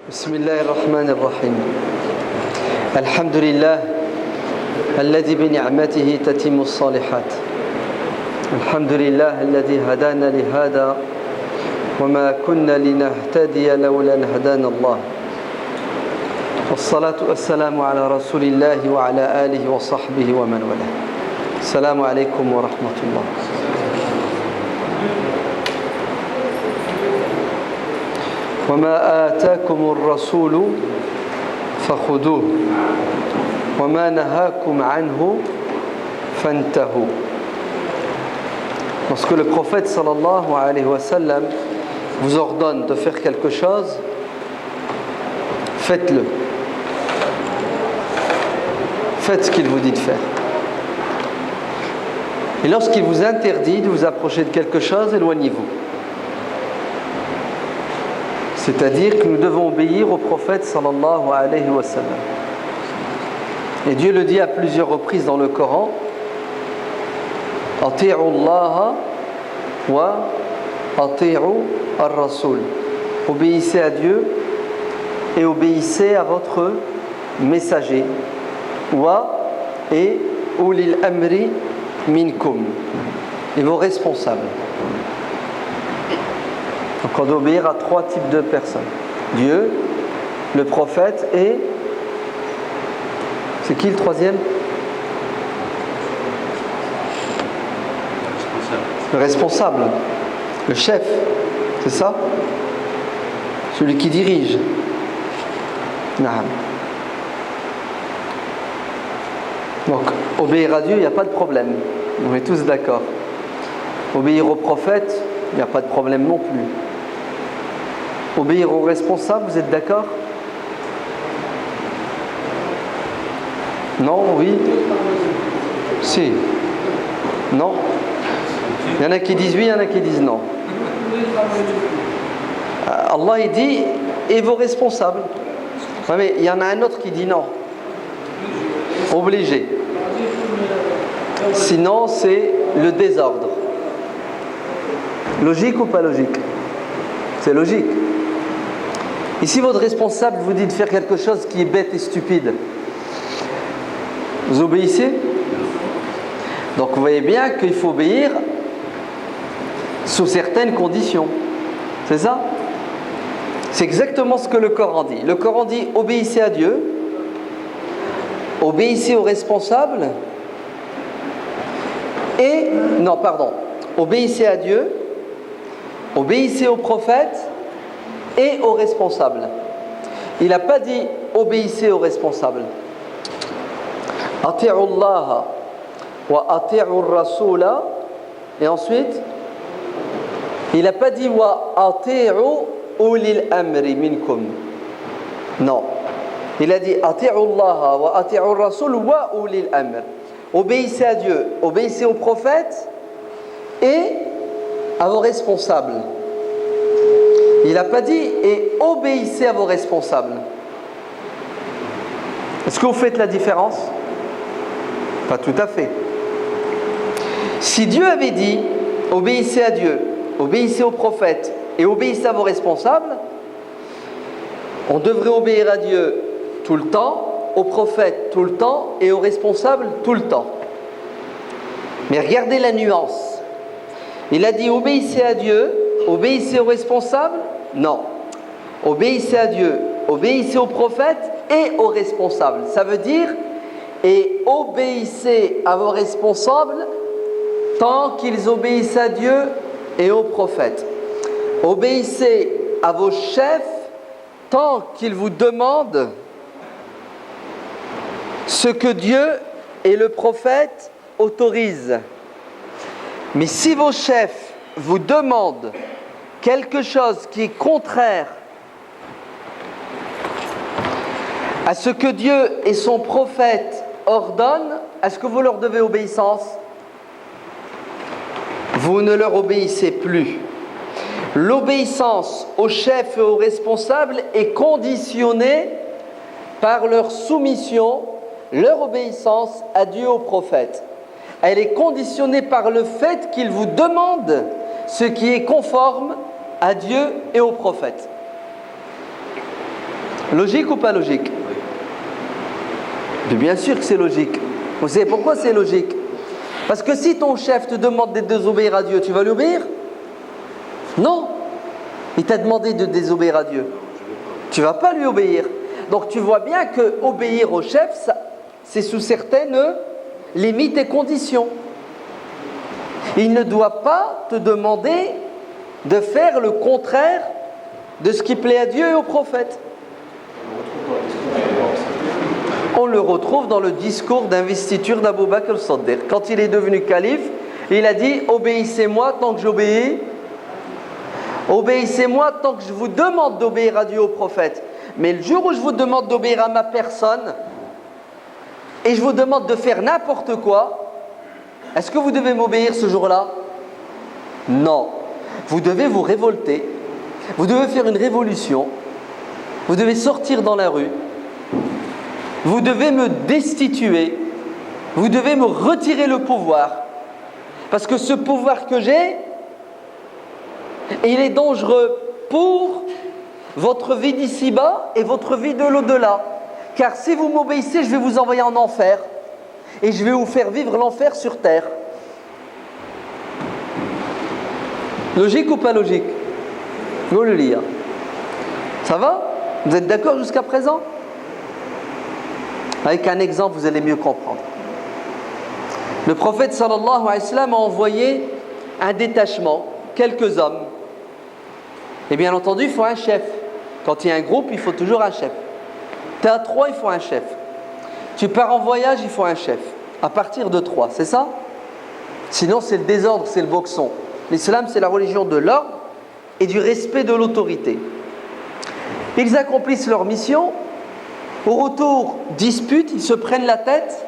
بسم الله الرحمن الرحيم الحمد لله الذي بنعمته تتم الصالحات الحمد لله الذي هدانا لهذا وما كنا لنهتدي لولا أن هدانا الله والصلاة والسلام على رسول الله وعلى آله وصحبه ومن والاه السلام عليكم ورحمة الله وما آتاكم الرسول فخذوه وما نهاكم عنه فانتهوا. Lorsque le prophète sallallahu alayhi wa sallam vous ordonne de faire quelque chose, faites-le. Faites ce qu'il vous dit de faire. Et lorsqu'il vous interdit de vous approcher de quelque chose, éloignez-vous. C'est-à-dire que nous devons obéir au prophète sallallahu alayhi wa sallam. Et Dieu le dit à plusieurs reprises dans le Coran, Ati'u Allah wa ati'u ar-Rasul. Obéissez à Dieu et obéissez à votre messager. Wa et ulil amri minkum. Et vos responsables. Donc on doit obéir à trois types de personnes. Dieu, le prophète et... C'est qui le troisième ? Le responsable. Le chef. C'est ça ? Celui qui dirige. Naam. Donc, obéir à Dieu, il n'y a pas de problème. On est tous d'accord. Obéir au prophète, il n'y a pas de problème non plus. Obéir aux responsables, vous êtes d'accord ? Non, oui ? Si. Non ? Il y en a qui disent oui, il y en a qui disent non. Allah il dit, et vos responsables ? Ouais, mais il y en a un autre qui dit non. Obligé. Sinon, c'est le désordre. Logique ou pas logique ? C'est logique. Et si votre responsable vous dit de faire quelque chose qui est bête et stupide, vous obéissez ? Donc vous voyez bien qu'il faut obéir sous certaines conditions. C'est ça ? C'est exactement ce que le Coran dit. Le Coran dit obéissez à Dieu, obéissez aux responsables et... Non, pardon. Obéissez à Dieu, obéissez aux prophètes et aux responsables. Il n'a pas dit obéissez aux responsables. Ati'u Allah wa ati'u ar-Rasula. Et ensuite, il n'a pas dit wa ati'u ulil amri minkum. Non. Il a dit ati'u Allah wa ati'u ar-Rasul wa ulil amr. Obéissez à Dieu, obéissez aux prophètes et à vos responsables. Il n'a pas dit et obéissez à vos responsables. Est-ce que vous faites la différence ? Pas tout à fait. Si Dieu avait dit obéissez à Dieu, obéissez aux prophètes et obéissez à vos responsables, on devrait obéir à Dieu tout le temps, aux prophètes tout le temps et aux responsables tout le temps. Mais regardez la nuance. Il a dit obéissez à Dieu, obéissez aux responsables ? Non. Obéissez à Dieu, obéissez aux prophètes et aux responsables. Ça veut dire et obéissez à vos responsables tant qu'ils obéissent à Dieu et aux prophètes. Obéissez à vos chefs tant qu'ils vous demandent ce que Dieu et le prophète autorisent. Mais si vos chefs vous demandent quelque chose qui est contraire à ce que Dieu et son prophète ordonnent, est-ce que vous leur devez obéissance ? Vous ne leur obéissez plus. L'obéissance aux chefs et aux responsables est conditionnée par leur soumission, leur obéissance à Dieu et au prophète. Elle est conditionnée par le fait qu'ils vous demandent ce qui est conforme à Dieu et au prophète. Logique ou pas logique? Mais bien sûr que c'est logique. Vous savez pourquoi c'est logique? Parce que si ton chef te demande de désobéir à Dieu, tu vas lui obéir? Non. Il t'a demandé de désobéir à Dieu. Tu ne vas pas lui obéir. Donc tu vois bien que obéir au chef, c'est sous certaines limites et conditions. Il ne doit pas te demander de faire le contraire de ce qui plaît à Dieu et au prophète. On le retrouve dans le discours d'investiture d'Abou Bakr al-Siddiq. Quand il est devenu calife, il a dit « Obéissez-moi tant que j'obéis. Obéissez-moi tant que je vous demande d'obéir à Dieu et au prophète. Mais le jour où je vous demande d'obéir à ma personne et je vous demande de faire n'importe quoi, est-ce que vous devez m'obéir ce jour-là? Non. Vous devez vous révolter. Vous devez faire une révolution. Vous devez sortir dans la rue. Vous devez me destituer. Vous devez me retirer le pouvoir. Parce que ce pouvoir que j'ai, il est dangereux pour votre vie d'ici-bas et votre vie de l'au-delà. Car si vous m'obéissez, je vais vous envoyer en enfer. Et je vais vous faire vivre l'enfer sur terre. Logique ou pas logique? Vous le lire. Ça va? Vous êtes d'accord jusqu'à présent? Avec un exemple, vous allez mieux comprendre. Le prophète sallallahu alayhi wa sallam a envoyé un détachement, quelques hommes. Et bien entendu, il faut un chef. Quand il y a un groupe, il faut toujours un chef. Tu es à 3, il faut un chef. Tu pars en voyage, il faut un chef. À partir de 3, c'est ça? Sinon, c'est le désordre, c'est le boxon. L'islam, c'est la religion de l'ordre et du respect de l'autorité. Ils accomplissent leur mission. Au retour, dispute, ils se prennent la tête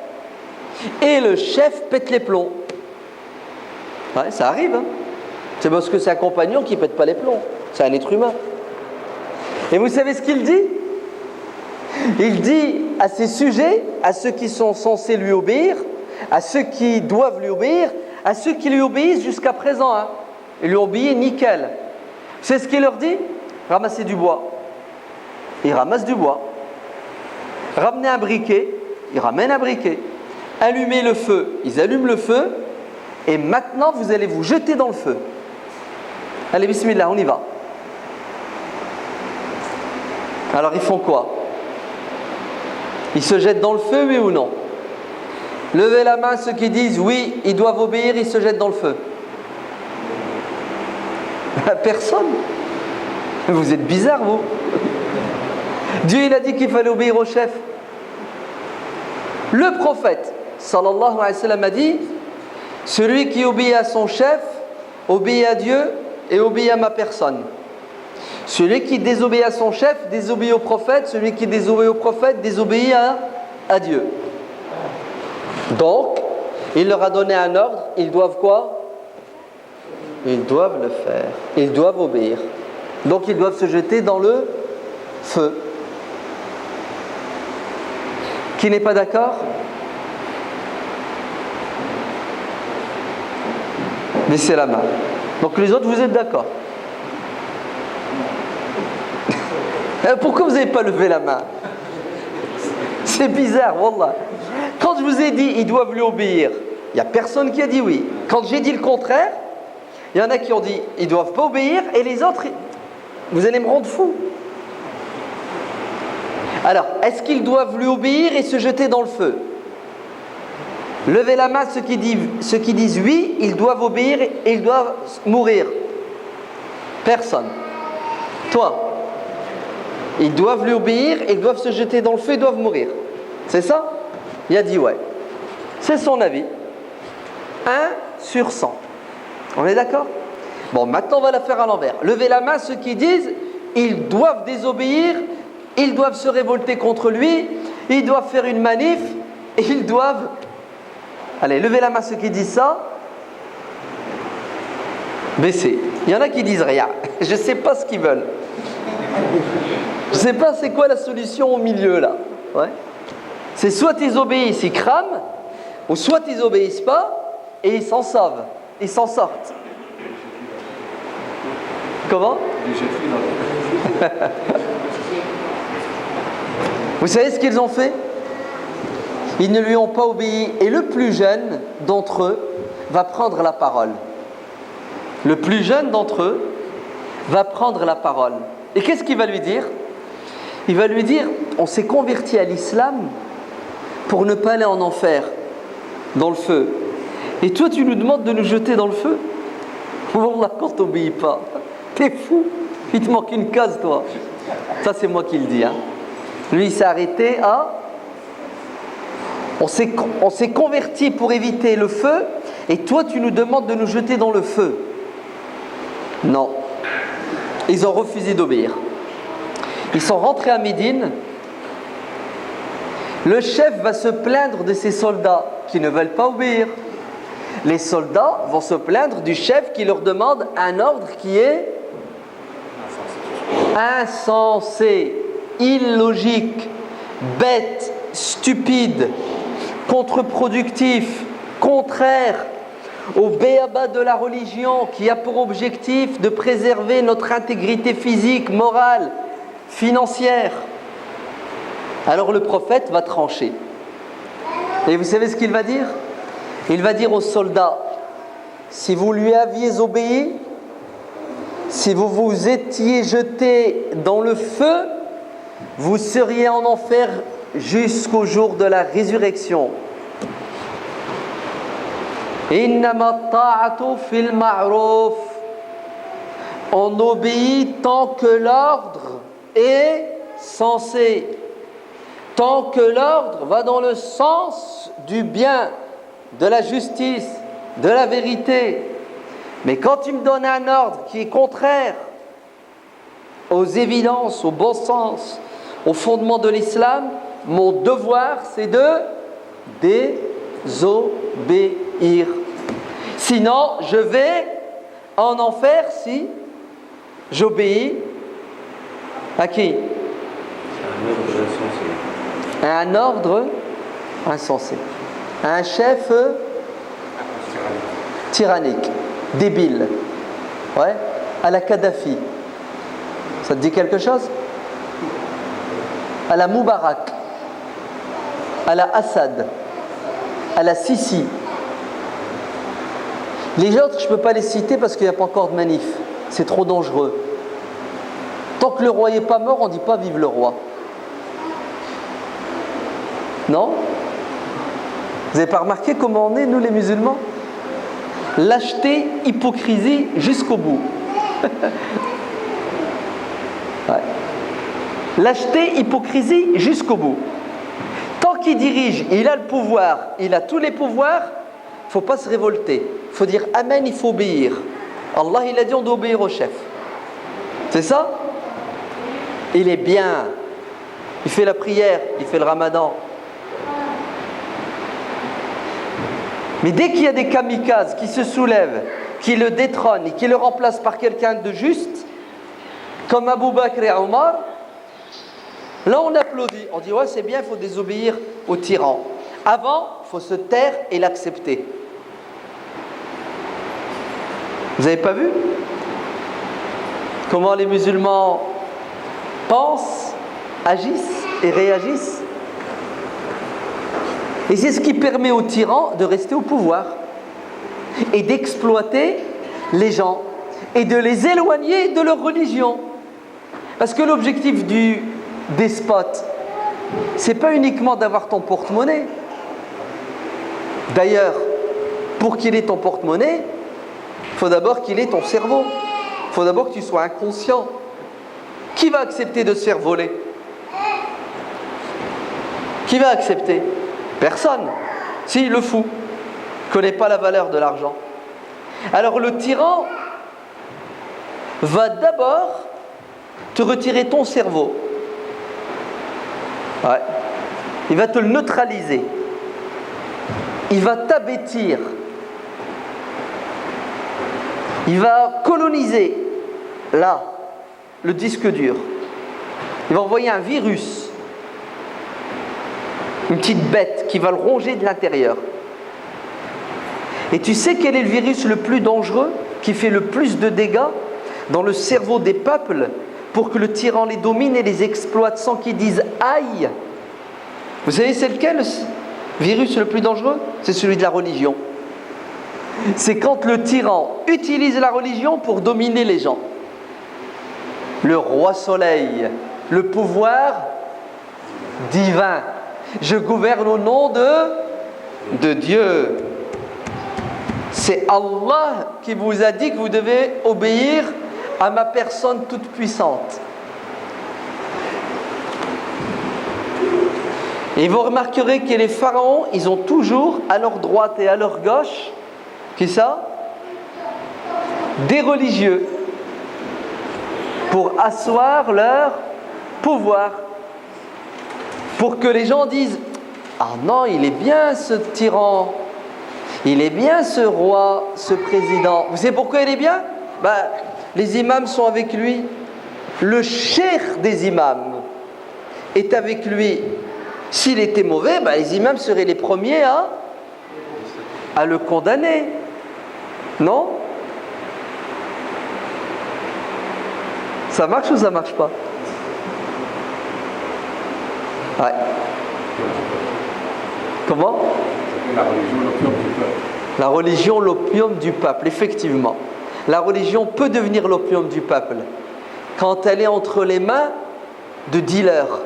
et le chef pète les plombs. Ouais, ça arrive. Hein. C'est parce que c'est un compagnon qui ne pète pas les plombs. C'est un être humain. Et vous savez ce qu'il dit? Il dit à ses sujets, à ceux qui sont censés lui obéir, à ceux qui doivent lui obéir, à ceux qui lui obéissent jusqu'à présent. Hein. Ils lui obéissent nickel. C'est ce qu'il leur dit? Ramassez du bois. Ils ramassent du bois. Ramenez un briquet. Ils ramènent un briquet. Allumez le feu. Ils allument le feu. Et maintenant, vous allez vous jeter dans le feu. Allez, bismillah, on y va. Alors, ils font quoi? Ils se jettent dans le feu, oui ou non? Levez la main ceux qui disent oui, ils doivent obéir, ils se jettent dans le feu. Personne. Vous êtes bizarre, vous. Dieu, il a dit qu'il fallait obéir au chef. Le prophète, sallallahu alayhi wa sallam, a dit celui qui obéit à son chef, obéit à Dieu et obéit à ma personne. Celui qui désobéit à son chef, désobéit au prophète. Celui qui désobéit au prophète, désobéit à Dieu. Donc, il leur a donné un ordre. Ils doivent quoi? Ils doivent le faire. Ils doivent obéir. Donc, ils doivent se jeter dans le feu. Qui n'est pas d'accord? Baissez la main. Donc, les autres, vous êtes d'accord? Pourquoi vous n'avez pas levé la main? C'est bizarre, wallah. Quand je vous ai dit ils doivent lui obéir, il n'y a personne qui a dit oui. Quand j'ai dit le contraire, il y en a qui ont dit ils ne doivent pas obéir et les autres, vous allez me rendre fou. Alors, est-ce qu'ils doivent lui obéir et se jeter dans le feu? Levez la main ceux qui disent oui, ils doivent obéir et ils doivent mourir. Personne. Toi? Ils doivent lui obéir, ils doivent se jeter dans le feu, ils doivent mourir. C'est ça? Il a dit ouais. C'est son avis. 1 sur 100. On est d'accord? Bon, maintenant on va la faire à l'envers. Levez la main ceux qui disent ils doivent désobéir, ils doivent se révolter contre lui, ils doivent faire une manif, et ils doivent... Allez, levez la main ceux qui disent ça. Baissez. Il y en a qui disent rien. Je ne sais pas ce qu'ils veulent. Je ne sais pas c'est quoi la solution au milieu là. Ouais. C'est soit ils obéissent, ils crament, ou soit ils obéissent pas et ils s'en sauvent, ils s'en sortent. Comment? Vous savez ce qu'ils ont fait? Ils ne lui ont pas obéi. Et le plus jeune d'entre eux va prendre la parole. Le plus jeune d'entre eux va prendre la parole. Et qu'est-ce qu'il va lui dire? Il va lui dire, on s'est converti à l'islam pour ne pas aller en enfer, dans le feu. Et toi, tu nous demandes de nous jeter dans le feu? Wallah, quand t'obéis pas, t'es fou. Il te manque une case, toi. Ça, c'est moi qui le dis. Lui, il s'est arrêté à... On s'est converti pour éviter le feu, et toi, tu nous demandes de nous jeter dans le feu. Non. Ils ont refusé d'obéir. Ils sont rentrés à Médine. Le chef va se plaindre de ses soldats qui ne veulent pas obéir. Les soldats vont se plaindre du chef qui leur demande un ordre qui est insensé, illogique, bête, stupide, contre-productif, contraire au béaba de la religion qui a pour objectif de préserver notre intégrité physique, morale, financière. Alors le prophète va trancher. Et vous savez ce qu'il va dire? Il va dire aux soldats, si vous lui aviez obéi, si vous vous étiez jetés dans le feu, vous seriez en enfer jusqu'au jour de la résurrection. Innama ta'atu fil ma'ruf. On obéit tant que l'ordre est censé, tant que l'ordre va dans le sens du bien, de la justice, de la vérité. Mais quand tu me donnes un ordre qui est contraire aux évidences, au bon sens, au fondement de l'islam, mon devoir c'est de désobéir. Sinon, je vais en enfer si j'obéis à qui? Un ordre insensé. Un chef tyrannique, débile. Ouais, à la Kadhafi. Ça te dit quelque chose? À la Moubarak, à la Assad, à la Sisi. Les autres, je ne peux pas les citer parce qu'il n'y a pas encore de manif. C'est trop dangereux. Tant que le roi n'est pas mort, on ne dit pas vive le roi. Non? Vous n'avez pas remarqué comment on est, nous les musulmans? Lâcheté, hypocrisie jusqu'au bout. Ouais. Lâcheté, hypocrisie jusqu'au bout. Tant qu'il dirige, il a le pouvoir, il a tous les pouvoirs, il ne faut pas se révolter. Il faut dire Amen, il faut obéir. Allah, il a dit on doit obéir au chef. C'est ça? Il est bien. Il fait la prière, il fait le ramadan. Mais dès qu'il y a des kamikazes qui se soulèvent, qui le détrônent et qui le remplacent par quelqu'un de juste, comme Abu Bakr et Omar, là on applaudit. On dit ouais c'est bien, il faut désobéir au tyran. Avant, il faut se taire et l'accepter. Vous n'avez pas vu comment les musulmans pensent, agissent et réagissent? Et c'est ce qui permet aux tyrans de rester au pouvoir et d'exploiter les gens et de les éloigner de leur religion. Parce que l'objectif du despote, c'est pas uniquement d'avoir ton porte-monnaie. D'ailleurs, pour qu'il ait ton porte-monnaie, il faut d'abord qu'il ait ton cerveau. Il faut d'abord que tu sois inconscient. Qui va accepter de se faire voler? Qui va accepter? Personne. Si, le fou ne connaît pas la valeur de l'argent. Alors le tyran va d'abord te retirer ton cerveau. Ouais. Il va te le neutraliser. Il va t'abêtir. Il va coloniser, là, le disque dur. Il va envoyer un virus. Une petite bête qui va le ronger de l'intérieur. Et tu sais quel est le virus le plus dangereux, qui fait le plus de dégâts dans le cerveau des peuples pour que le tyran les domine et les exploite sans qu'ils disent aïe? Vous savez c'est lequel le virus le plus dangereux? C'est celui de la religion. C'est quand le tyran utilise la religion pour dominer les gens. Le roi soleil, le pouvoir divin. Je gouverne au nom de Dieu. C'est Allah qui vous a dit que vous devez obéir à ma personne toute puissante. Et vous remarquerez que les pharaons, ils ont toujours à leur droite et à leur gauche, qui ça? Des religieux, pour asseoir leur pouvoir. Pour que les gens disent « Ah non, il est bien ce tyran, il est bien ce roi, ce président. » Vous savez pourquoi il est bien? Les imams sont avec lui. Le cheikh des imams est avec lui. S'il était mauvais, les imams seraient les premiers à le condamner. Non? Ça marche ou ça marche pas? Ouais. Comment? La religion, l'opium du peuple. La religion, l'opium du peuple, effectivement. La religion peut devenir l'opium du peuple quand elle est entre les mains de dealers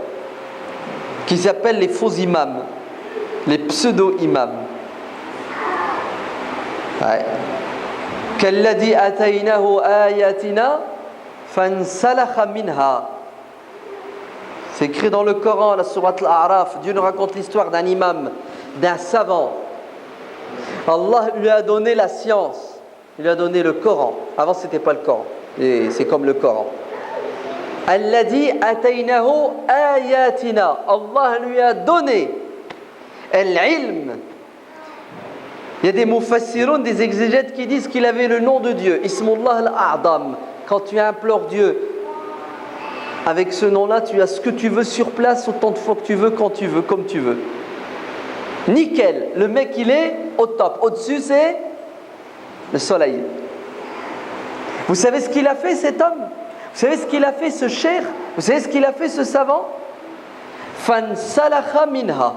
qui s'appellent les faux imams, les pseudo-imams. Ouais. Kalladhi ataynahu ayatina fansalakha minha. C'est écrit dans le Coran, la sourate Al-A'raf. Dieu nous raconte l'histoire d'un imam, d'un savant. Allah lui a donné la science, il lui a donné le Coran. Avant, c'était pas le Coran, et c'est comme le Coran. Alladhi ataynahu ayatina. Allah lui a donné al-ilm. Il y a des mufassirun, des exégètes qui disent qu'il avait le nom de Dieu, Ismullah al-A'dam. Quand tu implores Dieu avec ce nom-là, tu as ce que tu veux sur place, autant de fois que tu veux, quand tu veux, comme tu veux. Nickel, le mec il est au top. Au-dessus c'est le soleil. Vous savez ce qu'il a fait cet homme? Vous savez ce qu'il a fait ce cheikh? Vous savez ce qu'il a fait ce savant? Fansalakha minha.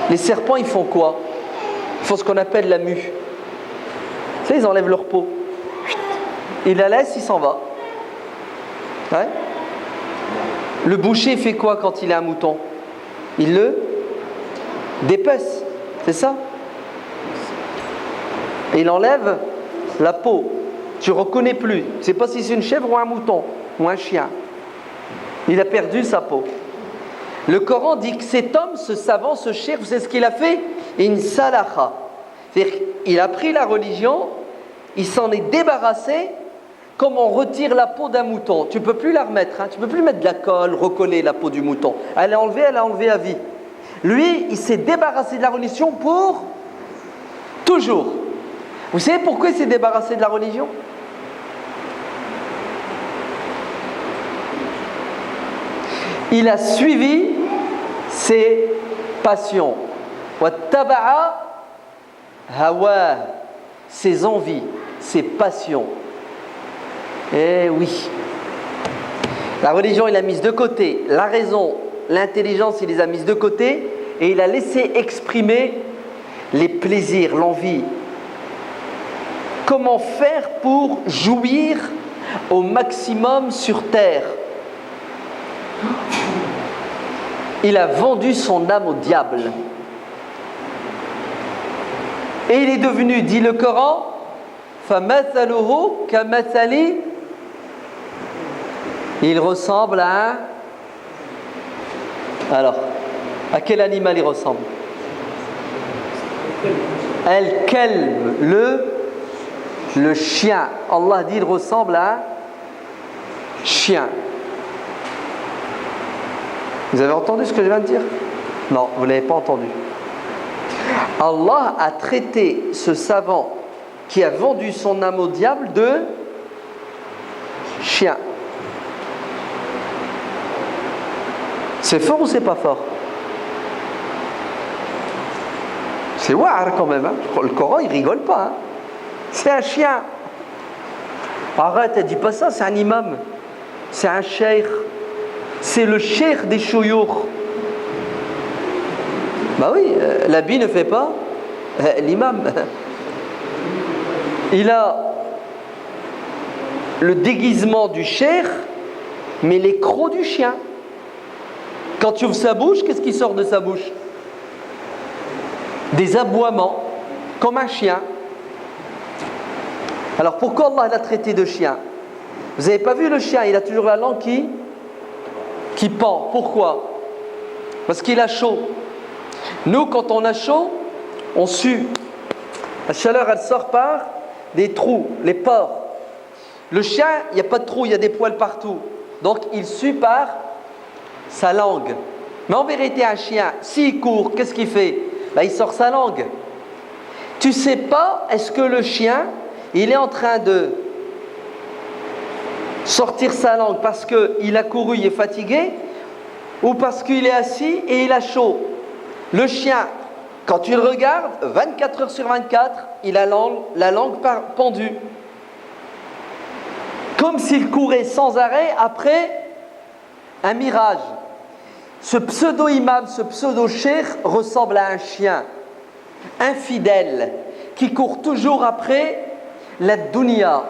Les serpents ils font quoi? Ils font ce qu'on appelle la mue. Vous savez, ils enlèvent leur peau. Il la laisse, il s'en va. Ouais. Le boucher fait quoi quand il a un mouton? Il le dépece, c'est ça? Et il enlève la peau. Tu ne reconnais plus. Tu ne sais pas si c'est une chèvre ou un mouton ou un chien. Il a perdu sa peau. Le Coran dit que cet homme, ce savant, ce cheikh, vous savez ce qu'il a fait? In salakha. C'est-à-dire qu'il a pris la religion, il s'en est débarrassé comme on retire la peau d'un mouton. Tu ne peux plus la remettre, tu ne peux plus mettre de la colle, recoller la peau du mouton. Elle est enlevée à vie. Lui, il s'est débarrassé de la religion pour toujours. Vous savez pourquoi il s'est débarrassé de la religion? Il a suivi ses passions. Wattaba'a hawa, ses envies, ses passions. Eh oui. La religion, il l'a mise de côté. La raison, l'intelligence, il les a mises de côté. Et il a laissé exprimer les plaisirs, l'envie. Comment faire pour jouir au maximum sur terre? Il a vendu son âme au diable. Et il est devenu, dit le Coran, فَمَثَلُهُ كَمَثَلِ. Il ressemble à un... Alors, à quel animal il ressemble? Al-Kalb, le chien. Allah dit il ressemble à un chien. Vous avez entendu ce que je viens de dire? Non, vous ne l'avez pas entendu. Allah a traité ce savant qui a vendu son âme au diable de chien. C'est fort ou c'est pas fort? C'est ouar quand même. Le Coran il rigole pas. C'est un chien. Arrête, elle dit pas ça, c'est un imam. C'est un cheikh. c'est le cheikh des chouyours. Bah oui, l'habit ne fait pas l'imam. Il a le déguisement du cheikh, mais les crocs du chien. Quand tu ouvres sa bouche, qu'est-ce qui sort de sa bouche? Des aboiements, comme un chien. Alors pourquoi Allah l'a traité de chien? Vous n'avez pas vu le chien, il a toujours la langue qui pend. Pourquoi? Parce qu'il a chaud. Nous, quand on a chaud, on sue. La chaleur, elle sort par des trous, les pores. Le chien, il n'y a pas de trous, il y a des poils partout. Donc, il sue par sa langue. Mais en vérité, un chien, s'il court, qu'est-ce qu'il fait? Il sort sa langue. Tu ne sais pas, est-ce que le chien, il est en train de sortir sa langue parce qu'il a couru, il est fatigué, ou parce qu'il est assis et il a chaud? Le chien, quand tu le regardes, 24 heures sur 24, il a la langue pendue. Comme s'il courait sans arrêt après un mirage. Ce pseudo-imam, ce pseudo-cheikh ressemble à un chien infidèle qui court toujours après la dunya.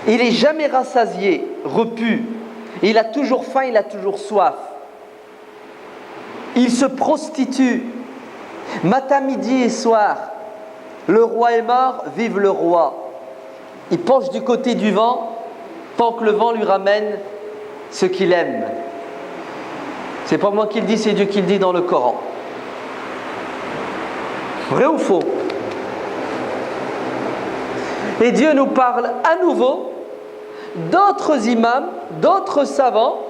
Il n'est jamais rassasié, repu. Il a toujours faim, il a toujours soif. Il se prostitue matin, midi et soir. Le roi est mort, vive le roi. Il penche du côté du vent tant que le vent lui ramène ce qu'il aime. C'est pas moi qui le dis, c'est Dieu qui le dit dans le Coran. Vrai ou faux? Et Dieu nous parle à nouveau d'autres imams, d'autres savants,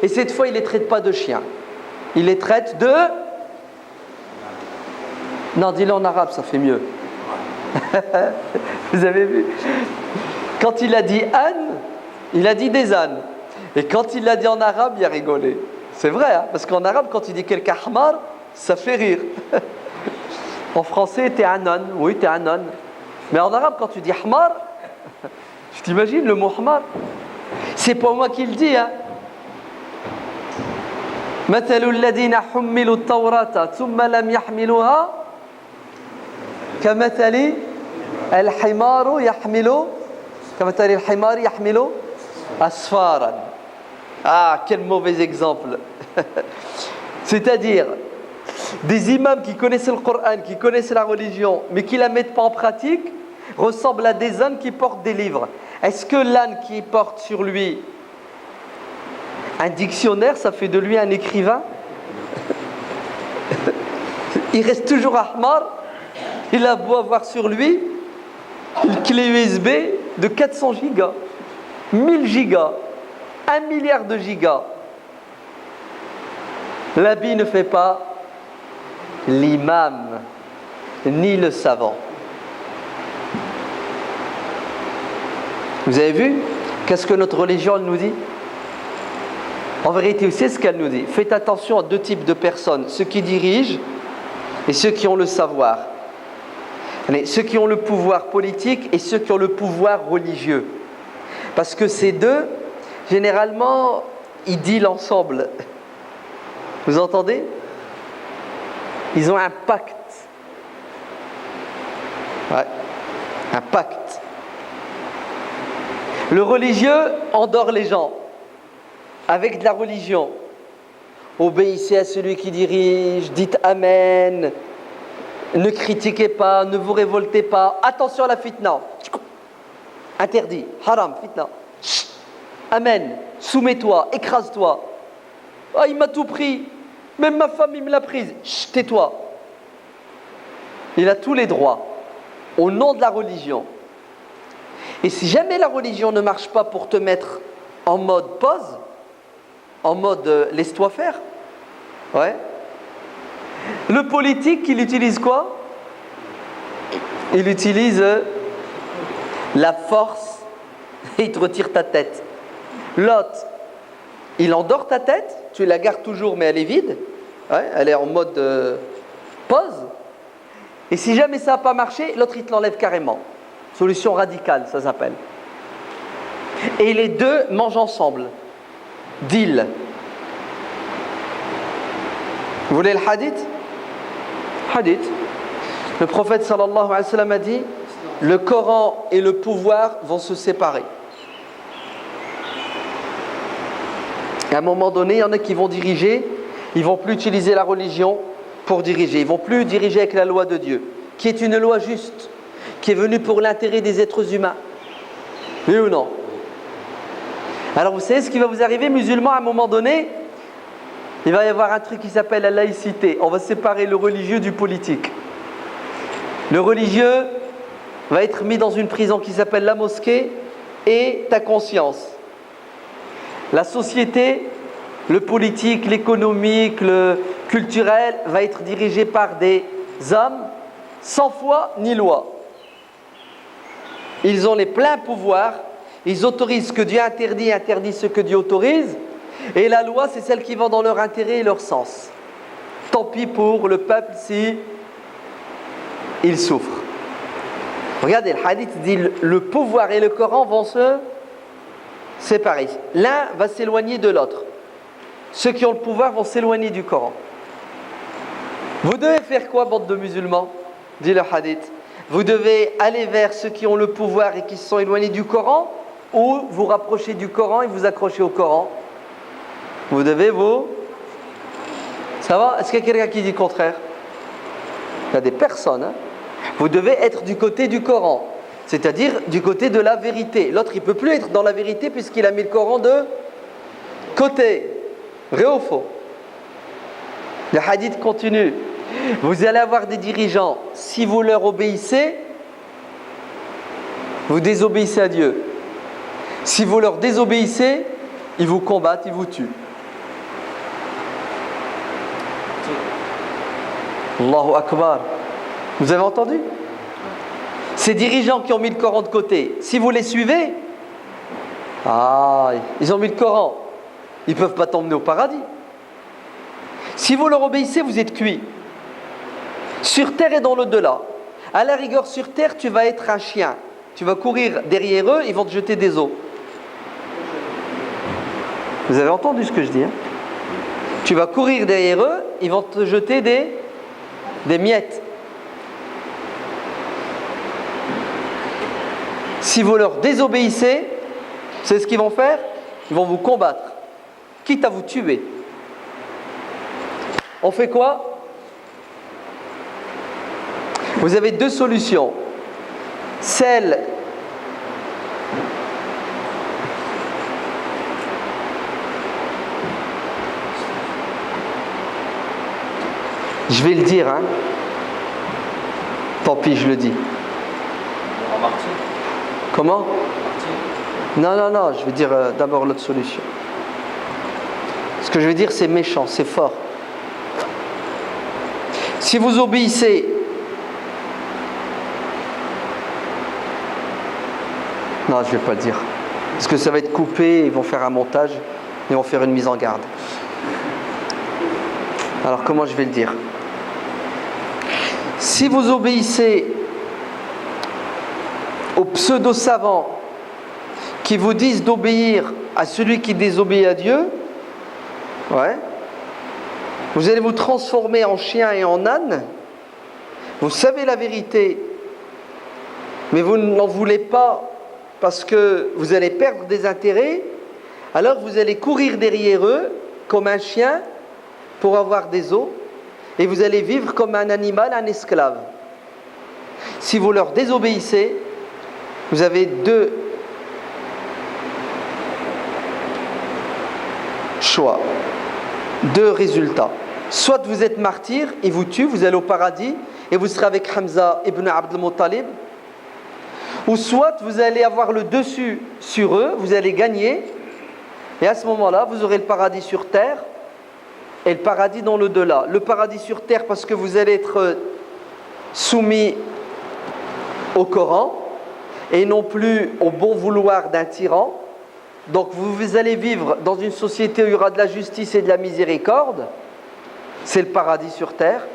et cette fois il ne les traite pas de chiens. Il les traite de... Non, dis-le en arabe, ça fait mieux. Vous avez vu? Quand il a dit âne, il a dit des ânes. Et quand il l'a dit en arabe, il a rigolé. C'est vrai, hein? Parce qu'en arabe, quand il dit quelqu'un hamar, ça fait rire. En français, t'es un âne. Oui, t'es un âne. Mais en arabe, quand tu dis hamar, tu t'imagines le mot hamar? C'est pas moi qui le dis, hein? مثل الذين حملوا التوراة ثم لم يحملوها كمثل الحمار يحمل أسفارا. Ah, quel mauvais exemple. C'est-à-dire, des imams qui connaissent le Coran, qui connaissent la religion, mais qui ne la mettent pas en pratique, ressemblent à des ânes qui portent des livres. Est-ce que l'âne qui porte sur lui un dictionnaire, ça fait de lui un écrivain? Il reste toujours ahmar. Il a beau avoir sur lui une clé USB de 400 gigas, 1000 gigas, 1 milliard de gigas. L'habit ne fait pas l'imam, ni le savant. Vous avez vu? Qu'est-ce que notre religion nous dit? En vérité, c'est ce qu'elle nous dit. Faites attention à deux types de personnes, ceux qui dirigent et ceux qui ont le savoir. Ceux qui ont le pouvoir politique et ceux qui ont le pouvoir religieux. Parce que ces deux, généralement, ils dealent ensemble. Vous entendez? Ils ont un pacte. Ouais, un pacte. Le religieux endort les gens. Avec de la religion, obéissez à celui qui dirige, dites Amen, ne critiquez pas, ne vous révoltez pas, attention à la fitna, interdit, haram, fitna, Amen, soumets-toi, écrase-toi, ah il m'a tout pris, même ma femme il me l'a prise, tais-toi. Il a tous les droits, au nom de la religion. Et si jamais la religion ne marche pas pour te mettre en mode pause, en mode laisse-toi faire. Ouais. Le politique, il utilise quoi? Il utilise la force et il te retire ta tête. L'autre, il endort ta tête, tu la gardes toujours mais elle est vide. Ouais, elle est en mode pause. Et si jamais ça n'a pas marché, l'autre il te l'enlève carrément. Solution radicale, ça s'appelle. Et les deux mangent ensemble. Deal. Vous voulez le hadith? Hadith. Le prophète sallallahu alayhi wa sallam a dit, le Coran et le pouvoir vont se séparer. À un moment donné, il y en a qui vont diriger, ils ne vont plus utiliser la religion pour diriger. Ils ne vont plus diriger avec la loi de Dieu, qui est une loi juste, qui est venue pour l'intérêt des êtres humains. Oui ou non? Alors vous savez ce qui va vous arriver, musulmans, à un moment donné, il va y avoir un truc qui s'appelle la laïcité. On va séparer le religieux du politique. Le religieux va être mis dans une prison qui s'appelle la mosquée et ta conscience. La société, le politique, l'économique, le culturel va être dirigé par des hommes sans foi ni loi. Ils ont les pleins pouvoirs, ils autorisent ce que Dieu interdit, interdisent ce que Dieu autorise, et la loi, c'est celle qui va dans leur intérêt et leur sens. Tant pis pour le peuple si il souffre. Regardez, le hadith dit le pouvoir et le Coran vont se séparer. L'un va s'éloigner de l'autre. Ceux qui ont le pouvoir vont s'éloigner du Coran. Vous devez faire quoi, bande de musulmans? Dit le hadith. Vous devez aller vers ceux qui ont le pouvoir et qui se sont éloignés du Coran, ou vous rapprocher du Coran et vous accrocher au Coran. Vous devez vous... Ça va? Est-ce qu'il y a quelqu'un qui dit le contraire? Il y a des personnes. Hein? Vous devez être du côté du Coran, c'est-à-dire du côté de la vérité. L'autre, il ne peut plus être dans la vérité puisqu'il a mis le Coran de côté. Vrai ou faux? Le hadith continue. Vous allez avoir des dirigeants, si vous leur obéissez, vous désobéissez à Dieu. Si vous leur désobéissez, ils vous combattent, ils vous tuent. Allahu Akbar. Vous avez entendu? Ces dirigeants qui ont mis le Coran de côté, si vous les suivez, ils ont mis le Coran, ils ne peuvent pas t'emmener au paradis. Si vous leur obéissez, vous êtes cuits. Sur terre et dans l'au-delà. À la rigueur, sur terre, tu vas être un chien. Tu vas courir derrière eux, ils vont te jeter des os. Vous avez entendu ce que je dis, hein? Tu vas courir derrière eux, ils vont te jeter des miettes. Si vous leur désobéissez, c'est ce qu'ils vont faire? Ils vont vous combattre, quitte à vous tuer. On fait quoi? Vous avez deux solutions. Celle je vais le dire, hein. Tant pis, je le dis. Comment? Non, je vais dire d'abord l'autre solution. Ce que je vais dire, c'est méchant, c'est fort. Si vous obéissez, non, je ne vais pas le dire. Parce que ça va être coupé, ils vont faire un montage, ils vont faire une mise en garde. Alors comment je vais le dire? Si vous obéissez aux pseudo-savants qui vous disent d'obéir à celui qui désobéit à Dieu, vous allez vous transformer en chien et en âne. Vous savez la vérité, mais vous n'en voulez pas parce que vous allez perdre des intérêts. Alors vous allez courir derrière eux comme un chien pour avoir des os, et vous allez vivre comme un animal, un esclave. Si vous leur désobéissez, vous avez deux choix, deux résultats. Soit vous êtes martyr, ils vous tuent, vous allez au paradis et vous serez avec Hamza ibn Abd al-Muttalib. Ou soit vous allez avoir le dessus sur eux, vous allez gagner, et à ce moment-là, vous aurez le paradis sur terre et le paradis dans l'au-delà. Le paradis sur terre parce que vous allez être soumis au Coran et non plus au bon vouloir d'un tyran. Donc vous allez vivre dans une société où il y aura de la justice et de la miséricorde. C'est le paradis sur terre.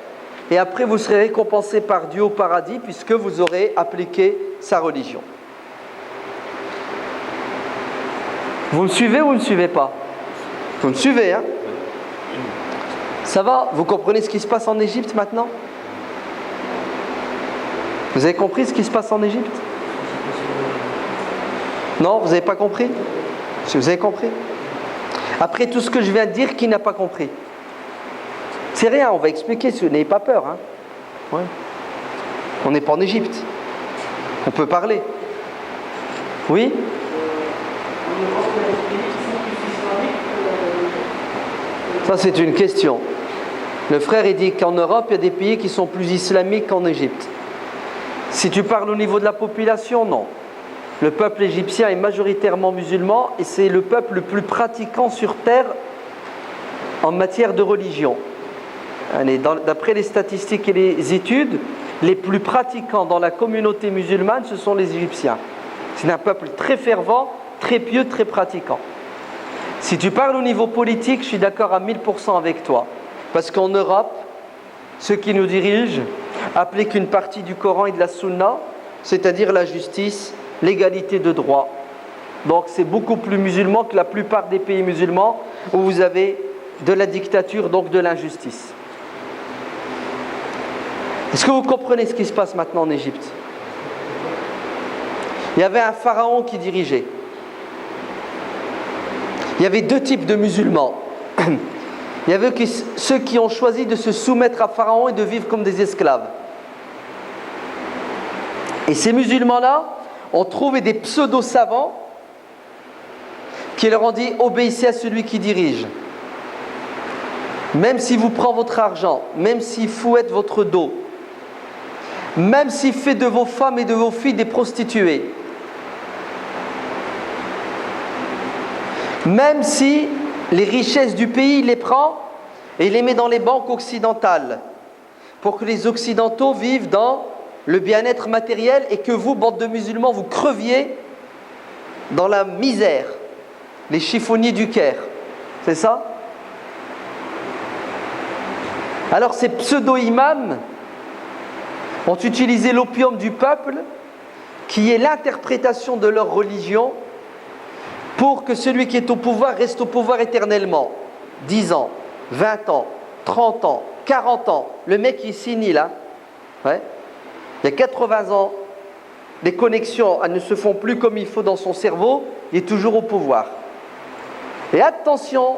Et après vous serez récompensé par Dieu au paradis puisque vous aurez appliqué sa religion. Vous me suivez ou vous ne me suivez pas? Vous me suivez, hein? Ça va? Vous comprenez ce qui se passe en Égypte maintenant? Vous avez compris ce qui se passe en Égypte? Non, vous n'avez pas compris? Si vous avez compris? Après tout ce que je viens de dire, qui n'a pas compris? C'est rien, on va expliquer, n'ayez pas peur. Hein. Ouais. On n'est pas en Égypte. On peut parler. Oui? Ça, c'est une question. Le frère, il dit qu'en Europe, il y a des pays qui sont plus islamiques qu'en Égypte. Si tu parles au niveau de la population, non. Le peuple égyptien est majoritairement musulman et c'est le peuple le plus pratiquant sur terre en matière de religion. D'après les statistiques et les études, les plus pratiquants dans la communauté musulmane, ce sont les Égyptiens. C'est un peuple très fervent, très pieux, très pratiquant. Si tu parles au niveau politique, je suis d'accord à 1000% avec toi. Parce qu'en Europe, ceux qui nous dirigent appliquent une partie du Coran et de la Sunna, c'est-à-dire la justice, l'égalité de droit. Donc c'est beaucoup plus musulman que la plupart des pays musulmans où vous avez de la dictature, donc de l'injustice. Est-ce que vous comprenez ce qui se passe maintenant en Égypte? Il y avait un pharaon qui dirigeait. Il y avait deux types de musulmans. Il y avait ceux qui ont choisi de se soumettre à Pharaon et de vivre comme des esclaves. Et ces musulmans-là ont trouvé des pseudo-savants qui leur ont dit « Obéissez à celui qui dirige. Même s'il vous prend votre argent, même s'il fouette votre dos, même s'il fait de vos femmes et de vos filles des prostituées, même si les richesses du pays, il les prend et il les met dans les banques occidentales pour que les Occidentaux vivent dans le bien-être matériel et que vous, bande de musulmans, vous creviez dans la misère, les chiffonniers du Caire. C'est ça? Alors ces pseudo-imams ont utilisé l'opium du peuple, qui est l'interprétation de leur religion, pour que celui qui est au pouvoir reste au pouvoir éternellement. 10 ans, 20 ans, 30 ans, 40 ans. Le mec il signe là, ouais. Il y a 80 ans, les connexions elles ne se font plus comme il faut dans son cerveau, il est toujours au pouvoir. Et attention,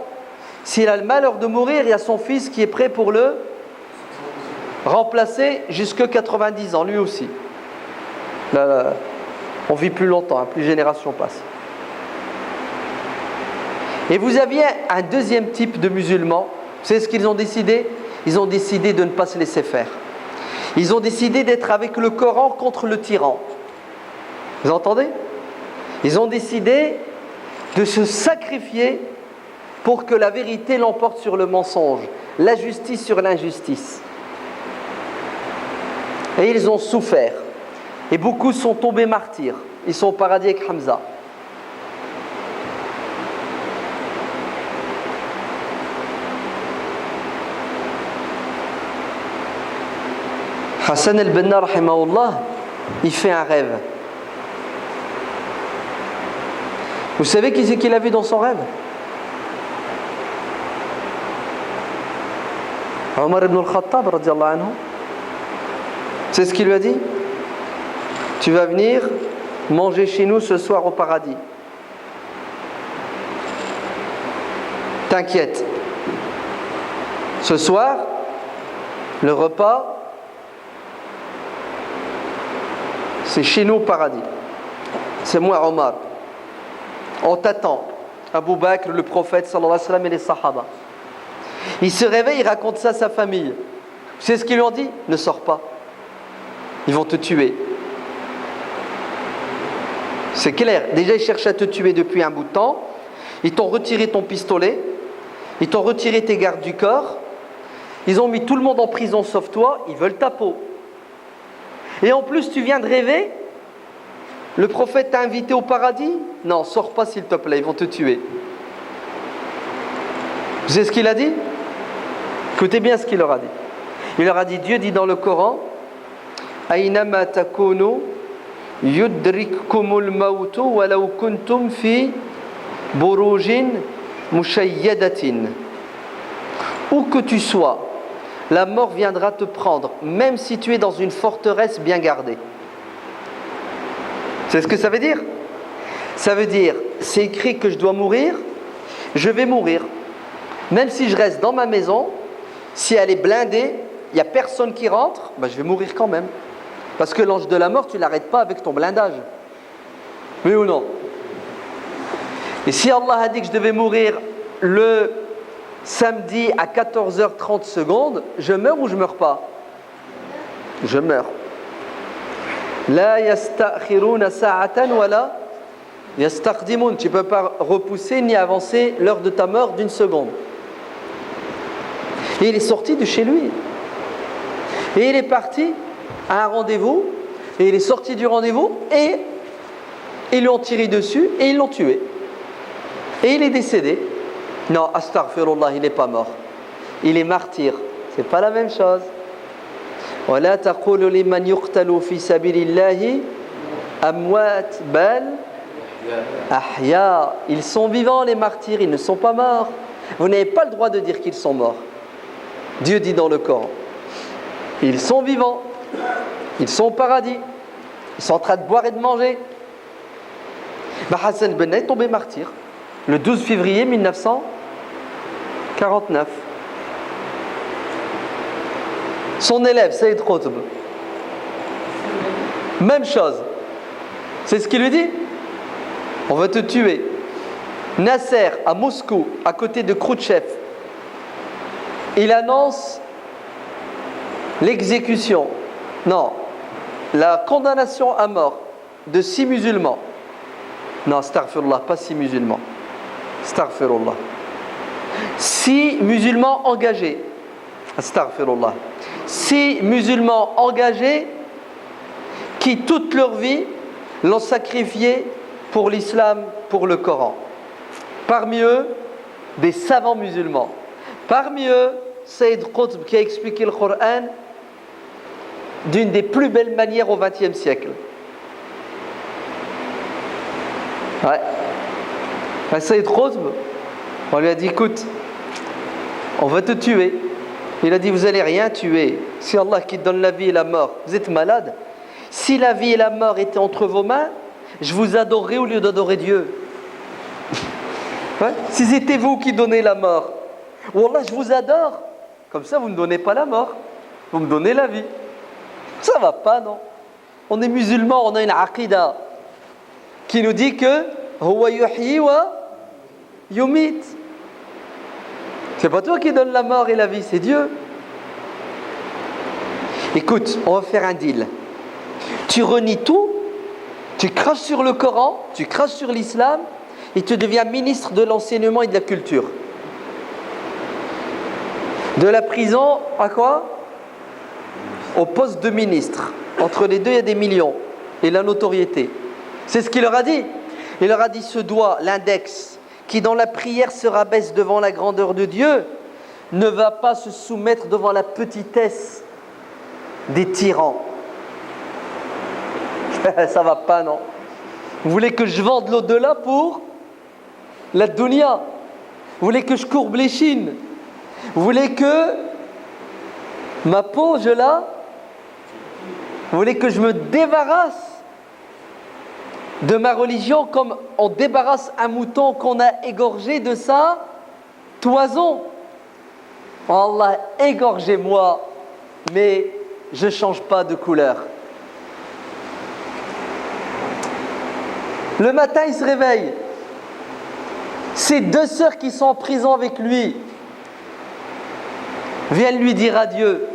s'il a le malheur de mourir, il y a son fils qui est prêt pour le remplacer jusqu'à 90 ans, lui aussi. Là, on vit plus longtemps, hein, plus de générations passent. Et vous aviez un deuxième type de musulmans. Vous savez ce qu'ils ont décidé? Ils ont décidé de ne pas se laisser faire. Ils ont décidé d'être avec le Coran contre le tyran. Vous entendez? Ils ont décidé de se sacrifier pour que la vérité l'emporte sur le mensonge, la justice sur l'injustice. Et ils ont souffert. Et beaucoup sont tombés martyrs. Ils sont au paradis avec Hamza. Hassan al-Banna, rahimahullah, il fait un rêve. Vous savez qui c'est qu'il a vu dans son rêve? Omar ibn al-Khattab, radiyallahu anhu. C'est ce qu'il lui a dit? Tu vas venir manger chez nous ce soir au paradis. T'inquiète. Ce soir, le repas, c'est chez nous au paradis. C'est moi, Omar. On t'attend. Abu Bakr, le prophète, sallallahu alayhi wa sallam, et les sahaba. Il se réveille, il raconte ça à sa famille. Vous savez ce qu'ils lui ont dit? Ne sors pas. Ils vont te tuer. C'est clair. Déjà, ils cherchent à te tuer depuis un bout de temps. Ils t'ont retiré ton pistolet. Ils t'ont retiré tes gardes du corps. Ils ont mis tout le monde en prison sauf toi. Ils veulent ta peau. Et en plus, tu viens de rêver. Le prophète t'a invité au paradis. Non, sors pas s'il te plaît, ils vont te tuer. Vous savez ce qu'il a dit? Écoutez bien ce qu'il leur a dit. Il leur a dit, Dieu dit dans le Coran, Aynama takunu yudrikkumul mautu walau kuntum fi burujin mushayyadatin où que tu sois, la mort viendra te prendre, même si tu es dans une forteresse bien gardée. C'est ce que ça veut dire? Ça veut dire, c'est écrit que je dois mourir, je vais mourir. Même si je reste dans ma maison, si elle est blindée, il n'y a personne qui rentre, ben je vais mourir quand même. Parce que l'ange de la mort, tu ne l'arrêtes pas avec ton blindage. Oui ou non? Et si Allah a dit que je devais mourir le samedi à 14h30, je meurs ou je ne meurs pas? Je meurs. La yasta'khiruna sa'atan wala yastaqdimun. Tu ne peux pas repousser ni avancer l'heure de ta mort d'une seconde. Et il est sorti de chez lui. Et il est parti à un rendez-vous. Et il est sorti du rendez-vous. Et ils lui ont tiré dessus. Et ils l'ont tué. Et il est décédé. Non, astaghfirullah, il n'est pas mort. Il est martyr. C'est pas la même chose. وَلَا تَقُولُوا لِمَنْ يُقْتَلُوا فِي سَبِيلِ اللَّهِ أَمْوَاتٍ بَلْ أَحْيَاء. Ils sont vivants, les martyrs, ils ne sont pas morts. Vous n'avez pas le droit de dire qu'ils sont morts. Dieu dit dans le Coran, ils sont vivants, ils sont au paradis, ils sont en train de boire et de manger. Hassan Ben est tombé martyr le 12 février 1949. Son élève, Saïd Qutb, même chose. C'est ce qu'il lui dit. On va te tuer. Nasser, à Moscou, à côté de Khrouchtchev, il annonce l'exécution, non, la condamnation à mort de 6 musulmans. Non, astaghfirullah, pas 6 musulmans. Astaghfirullah. 6 musulmans engagés. Astaghfirullah. 6 musulmans engagés qui toute leur vie l'ont sacrifié pour l'islam, pour le Coran. Parmi eux, des savants musulmans. Parmi eux, Saïd Qutb qui a expliqué le Coran d'une des plus belles manières au XXe siècle. Ouais. Saïd Qutb, on lui a dit, écoute, on va te tuer. Il a dit, vous n'allez rien tuer. C'est Allah qui donne la vie et la mort. Vous êtes malade. Si la vie et la mort étaient entre vos mains, je vous adorerais au lieu d'adorer Dieu. Ouais. Si c'était vous qui donnez la mort, Wallah, je vous adore. Comme ça, vous ne donnez pas la mort. Vous me donnez la vie. Ça va pas, non? On est musulmans, on a une aqida qui nous dit que Huwa yuhyi wa yumit. C'est pas toi qui donne la mort et la vie, c'est Dieu. Écoute, on va faire un deal. Tu renies tout, tu craches sur le Coran, tu craches sur l'islam et tu deviens ministre de l'enseignement et de la culture. De la prison à quoi? Au poste de ministre. Entre les deux, il y a des millions et la notoriété. C'est ce qu'il leur a dit. Il leur a dit, ce doigt, l'index, qui dans la prière se rabaisse devant la grandeur de Dieu, ne va pas se soumettre devant la petitesse des tyrans. Ça va pas, non? Vous voulez que je vende l'au-delà pour la dunya? Vous voulez que je courbe les chines? Vous voulez que ma peau, je la... Vous voulez que je me débarrasse de ma religion comme on débarrasse un mouton qu'on a égorgé de sa toison? Allah, égorgez-moi, mais je ne change pas de couleur. Le matin, il se réveille. Ses 2 sœurs qui sont en prison avec lui viennent lui dire adieu.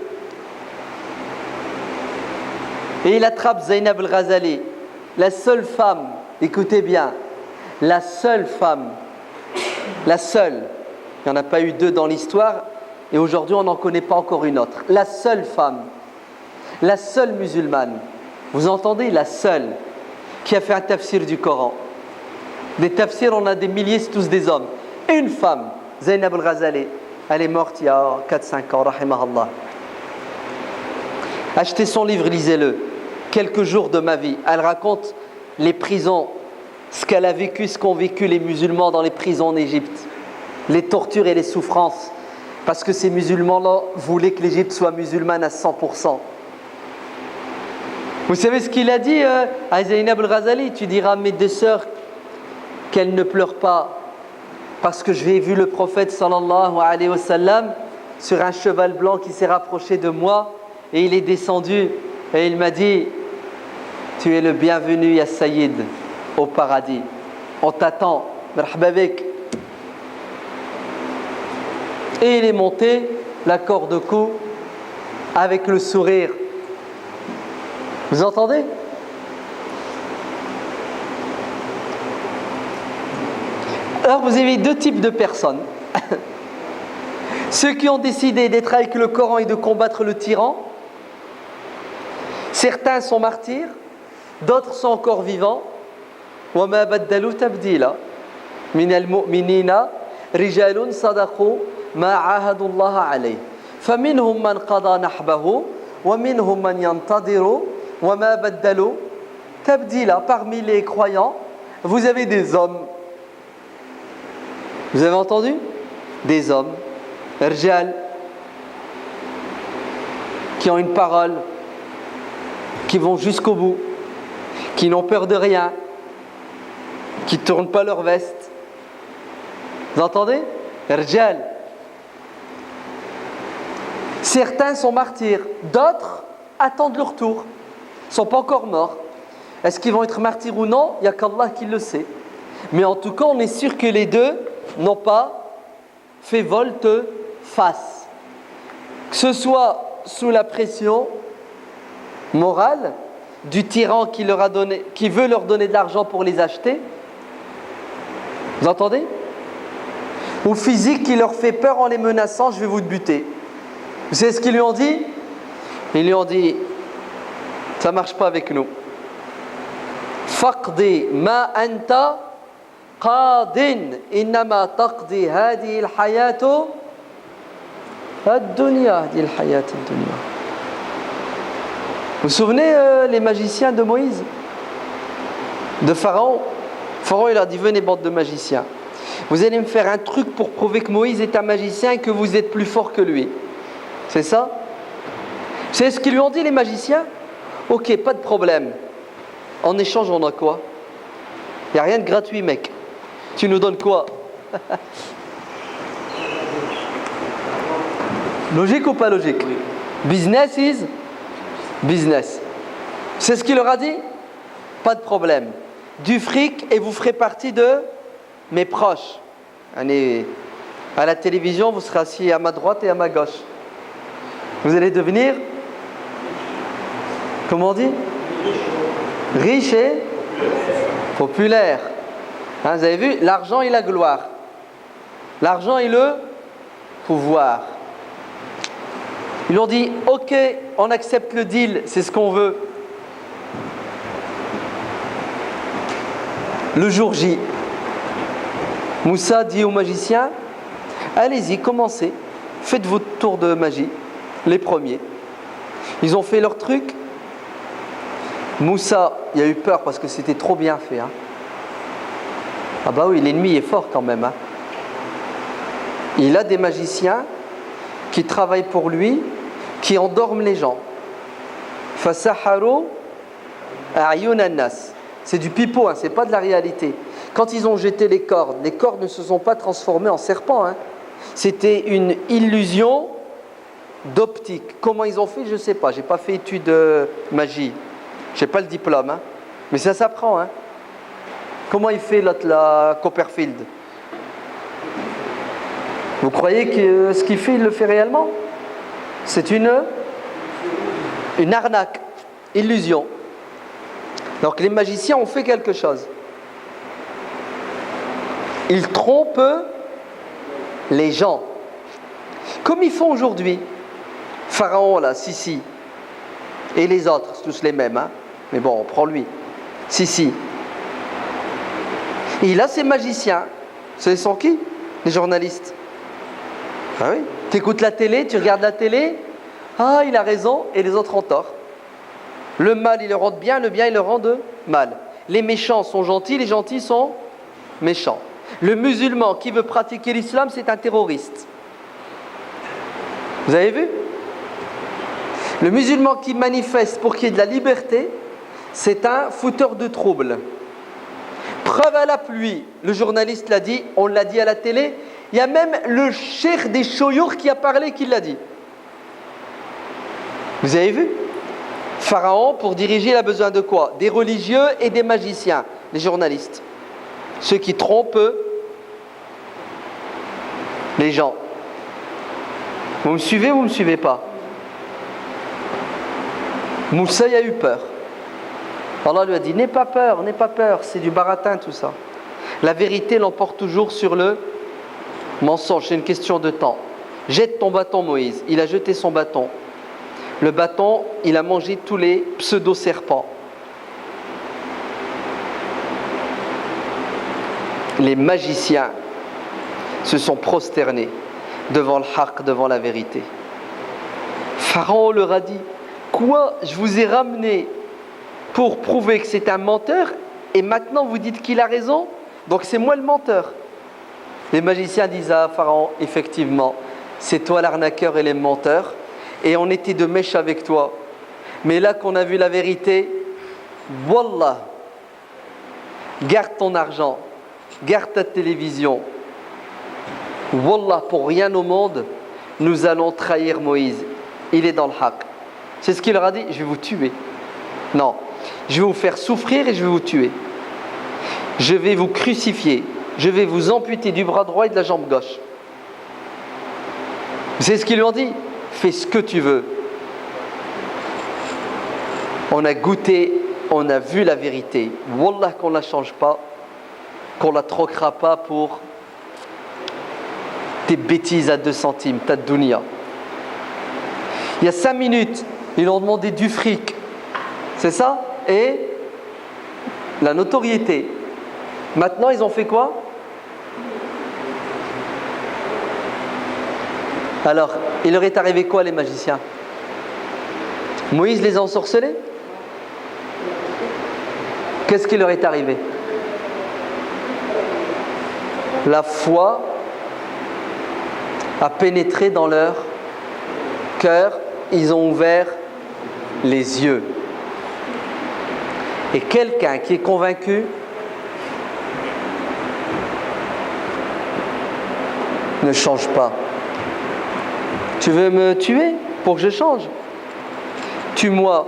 Et il attrape Zainab al-Ghazali, la seule femme, écoutez bien, la seule femme, la seule, il n'y en a pas eu 2 dans l'histoire, et aujourd'hui on n'en connaît pas encore une autre, la seule femme, la seule musulmane, vous entendez, la seule, qui a fait un tafsir du Coran. Des tafsirs, on a des milliers, c'est tous des hommes. Une femme, Zainab al-Ghazali, elle est morte il y a 4-5 ans, rahimahallah. Achetez son livre, lisez-le. Quelques jours de ma vie. Elle raconte les prisons, ce qu'elle a vécu, ce qu'ont vécu les musulmans dans les prisons en Égypte, les tortures et les souffrances. Parce que ces musulmans-là voulaient que l'Égypte soit musulmane à 100%. Vous savez ce qu'il a dit à Zainab al-Ghazali? Tu diras à mes deux sœurs qu'elles ne pleurent pas, parce que j'ai vu le prophète sallallahu alayhi wa sallam sur un cheval blanc qui s'est rapproché de moi et il est descendu et il m'a dit: tu es le bienvenu ya Sayyid au paradis, on t'attend, marhaba bik. Et il est monté la corde au cou avec le sourire. Vous entendez? Alors vous avez deux types de personnes. Ceux qui ont décidé d'être avec le Coran et de combattre le tyran. Certains sont martyrs, d'autres sont encore vivants. وَمَا بَدَّلُوا تَبْدِيلًا مِنَ الْمُؤْمِنِينَ رِجَالٌ صَدَقُوا مَا عَاهَدُوا اللَّهَ عَلَيْهِ فَمِنْهُمْ مَنْ قَضَى نَحْبَهُ وَمِنْهُمْ مَنْ يَنْتَظِرُ وَمَا بَدَّلُوا تَبْدِيلًا. Parmi les croyants, vous avez des hommes. Vous avez entendu? Des hommes, rijal, qui ont une parole, qui vont jusqu'au bout, qui n'ont peur de rien, qui ne tournent pas leur veste. Vous entendez? Rijal. Certains sont martyrs, d'autres attendent leur tour, ne sont pas encore morts. Est-ce qu'ils vont être martyrs ou non? Il n'y a qu'Allah qui le sait. Mais en tout cas, on est sûr que les deux n'ont pas fait volte-face. Que ce soit sous la pression morale du tyran qui veut leur donner de l'argent pour les acheter. Vous entendez? Ou physique qui leur fait peur en les menaçant: je vais vous buter. Vous savez ce qu'ils lui ont dit? Ils lui ont dit: ça ne marche pas avec nous. Faqdi ma anta qadin innama taqdi hadihi al-hayatu ad-dunya, hadihi al-hayat ad-dunya. Vous vous souvenez les magiciens de Moïse, de Pharaon? Pharaon, il a dit: venez, bande de magiciens, vous allez me faire un truc pour prouver que Moïse est un magicien et que vous êtes plus fort que lui. C'est ça? C'est ce qu'ils lui ont dit, les magiciens? Ok, pas de problème. En échange, on a quoi? Il n'y a rien de gratuit, mec. Tu nous donnes quoi? Logique ou pas logique? Business is business. C'est ce qu'il leur a dit? Pas de problème. Du fric et vous ferez partie de mes proches. Allez, à la télévision, vous serez assis à ma droite et à ma gauche. Vous allez devenir, comment on dit? Riche et populaire. Hein, vous avez vu? L'argent et la gloire. L'argent et le pouvoir. Ils ont dit: ok, on accepte le deal, c'est ce qu'on veut. Le jour J, Moussa dit aux magiciens: allez-y, commencez, faites votre tour de magie, les premiers. Ils ont fait leur truc. Moussa, il a eu peur parce que c'était trop bien fait. Hein. Ah bah oui, l'ennemi est fort quand même. Hein. Il a des magiciens qui travaillent pour lui, qui endorment les gens. Fasaharu a'yunan nas. C'est du pipeau, hein, c'est pas de la réalité. Quand ils ont jeté les cordes ne se sont pas transformées en serpents. Hein. C'était une illusion d'optique. Comment ils ont fait, je ne sais pas. J'ai pas fait étude de magie. J'ai pas le diplôme, hein. Mais ça s'apprend. Hein. Comment il fait l'autre, la Copperfield? Vous croyez que ce qu'il fait, il le fait réellement? C'est une arnaque, illusion. Donc les magiciens ont fait quelque chose. Ils trompent les gens. Comme ils font aujourd'hui. Pharaon là, Sissi. Et les autres, c'est tous les mêmes. Hein. Mais bon, on prend lui. Sissi. Et il a ces magiciens. Ce sont qui? Les journalistes. Ah oui. Tu écoutes la télé, tu regardes la télé. Ah, il a raison et les autres ont tort. Le mal, il le rend bien, le bien, il le rend de mal. Les méchants sont gentils, les gentils sont méchants. Le musulman qui veut pratiquer l'islam, c'est un terroriste. Vous avez vu? Le musulman qui manifeste pour qu'il y ait de la liberté, c'est un fouteur de troubles. Preuve à la pluie, le journaliste l'a dit, on l'a dit à la télé, il y a même le cheikh des choyours qui a parlé, qui l'a dit. Vous avez vu? Pharaon, pour diriger, il a besoin de quoi? Des religieux et des magiciens, les journalistes. Ceux qui trompent les gens. Vous me suivez ou vous ne me suivez pas? Moussa a eu peur. Allah lui a dit, n'aie pas peur, c'est du baratin tout ça. La vérité l'emporte toujours sur le mensonge, c'est une question de temps. Jette ton bâton, Moïse. Il a jeté son bâton. Le bâton, il a mangé tous les pseudo-serpents. Les magiciens se sont prosternés devant le haqq, devant la vérité. Pharaon leur a dit, quoi, je vous ai ramené pour prouver que c'est un menteur et maintenant vous dites qu'il a raison, donc c'est moi le menteur. Les magiciens disent à Pharaon, effectivement, c'est toi l'arnaqueur et les menteurs et on était de mèche avec toi. Mais là qu'on a vu la vérité, Wallah, garde ton argent, garde ta télévision. Wallah, pour rien au monde, nous allons trahir Moïse. Il est dans le haqq. C'est ce qu'il leur a dit, je vais vous tuer. Non, je vais vous faire souffrir et je vais vous tuer. Je vais vous crucifier. Je vais vous amputer du bras droit et de la jambe gauche. C'est ce qu'ils lui ont dit. Fais ce que tu veux. On a goûté, on a vu la vérité. Wallah qu'on ne la change pas, qu'on ne la troquera pas pour tes bêtises à 2 centimes, ta dunya. Il y a 5 minutes, ils ont demandé du fric. C'est ça? Et la notoriété. Maintenant, ils ont fait quoi? Alors, il leur est arrivé quoi, les magiciens? Moïse les a ensorcelés? Qu'est-ce qui leur est arrivé? La foi a pénétré dans leur cœur, ils ont ouvert les yeux. Et quelqu'un qui est convaincu ne change pas. Tu veux me tuer pour que je change? Tue-moi.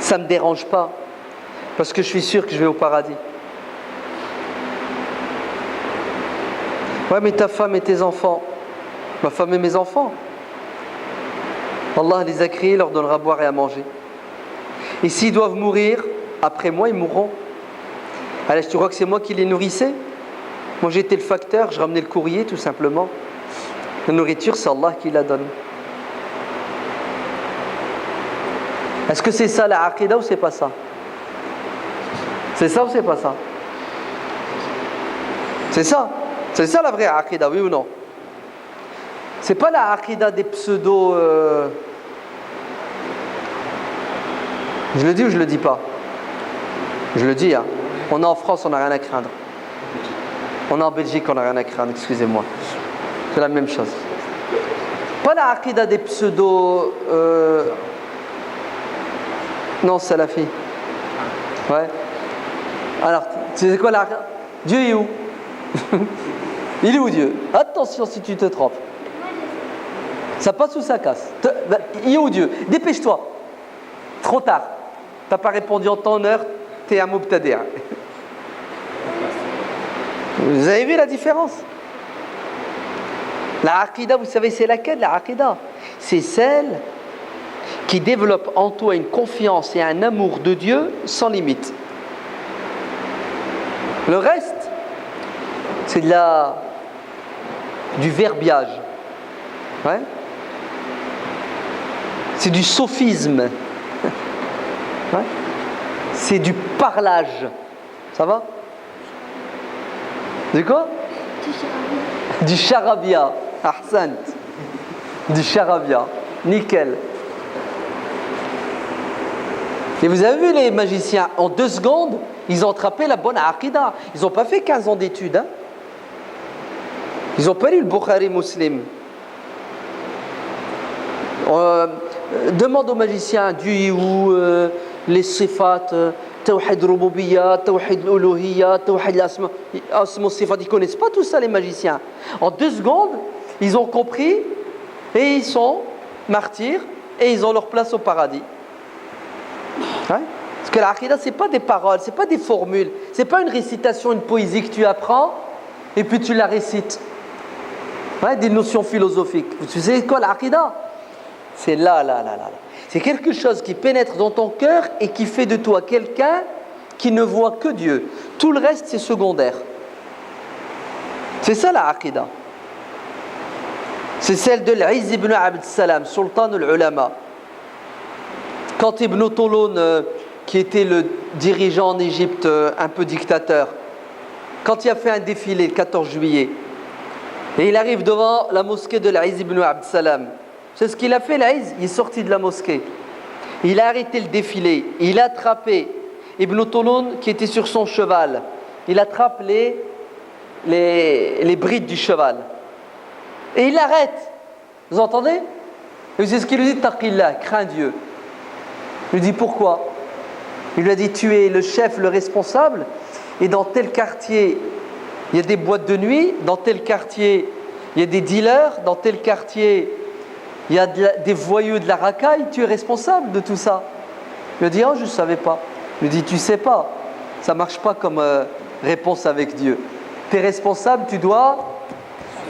Ça ne me dérange pas. Parce que je suis sûr que je vais au paradis. Ouais, mais ta femme et tes enfants. Ma femme et mes enfants. Allah les a créés, leur donnera à boire et à manger. Et s'ils doivent mourir, après moi, ils mourront. Alors, tu crois que c'est moi qui les nourrissais? Moi, j'étais le facteur, je ramenais le courrier, tout simplement. La nourriture, c'est Allah qui la donne. Est-ce que c'est ça la aqidah ou c'est pas ça? C'est ça ou c'est pas ça? C'est ça. C'est ça la vraie aqidah, oui ou non? C'est pas la aqidah des pseudo... Je le dis ou je le dis pas? Je le dis, hein. On est en France, on n'a rien à craindre. On est en Belgique, on n'a rien à craindre, excusez-moi. C'est la même chose. Pas la aqidah des pseudo... Non, salafi. Ouais. Alors, tu sais quoi la... Dieu est où? Il est où Dieu? Attention si tu te trompes. Ça passe ou ça casse? Il est où Dieu? Dépêche-toi. Trop tard. T'as pas répondu en ton heure, t'es un mubtadi'. Vous avez vu la différence? La aqidah, vous savez, c'est laquelle la aqidah? C'est celle qui développe en toi une confiance et un amour de Dieu sans limite. Le reste, c'est du verbiage. Ouais. C'est du sophisme. Ouais. C'est du parlage. Ça va? Du quoi? Du charabia. Ahsant. Du charabia. Nickel. Et vous avez vu les magiciens, en 2 secondes, ils ont attrapé la bonne aqidah. Ils n'ont pas fait 15 ans d'études. Hein. Ils n'ont pas lu le Bukhari Muslim. Demande aux magiciens Dieu est où, les sifat, tawhid rububiyya, tawhid uluhiyya, tawhid asma sifat. Ils ne connaissent pas tout ça, les magiciens. En 2 secondes, ils ont compris et ils sont martyrs et ils ont leur place au paradis. Hein? Parce que l'aqida, ce n'est pas des paroles, ce n'est pas des formules, ce n'est pas une récitation, une poésie que tu apprends et puis tu la récites. Ouais, des notions philosophiques. Tu sais quoi l'aqida? C'est là. C'est quelque chose qui pénètre dans ton cœur et qui fait de toi quelqu'un qui ne voit que Dieu. Tout le reste, c'est secondaire. C'est ça la aqida. C'est celle de l'Izz ibn Abd Salam, sultan al-ulama. Quand Ibn Toloun, qui était le dirigeant en Égypte, un peu dictateur, quand il a fait un défilé le 14 juillet, et il arrive devant la mosquée de l'Izz ibn Abd Salam, c'est ce qu'il a fait, l'Izz, il est sorti de la mosquée. Il a arrêté le défilé, il a attrapé Ibn Toloun qui était sur son cheval. Il attrape les brides du cheval. Et il l'arrête. Vous entendez? Et c'est ce qu'il lui dit, Taqillah, crains Dieu. Il lui dit pourquoi? Il lui a dit, tu es le chef, le responsable, et dans tel quartier, il y a des boîtes de nuit, dans tel quartier, il y a des dealers, dans tel quartier, il y a des voyous de la racaille, tu es responsable de tout ça. Il a dit, oh, je ne savais pas. Il lui dit, tu ne sais pas, ça ne marche pas comme réponse avec Dieu. Tu es responsable, tu dois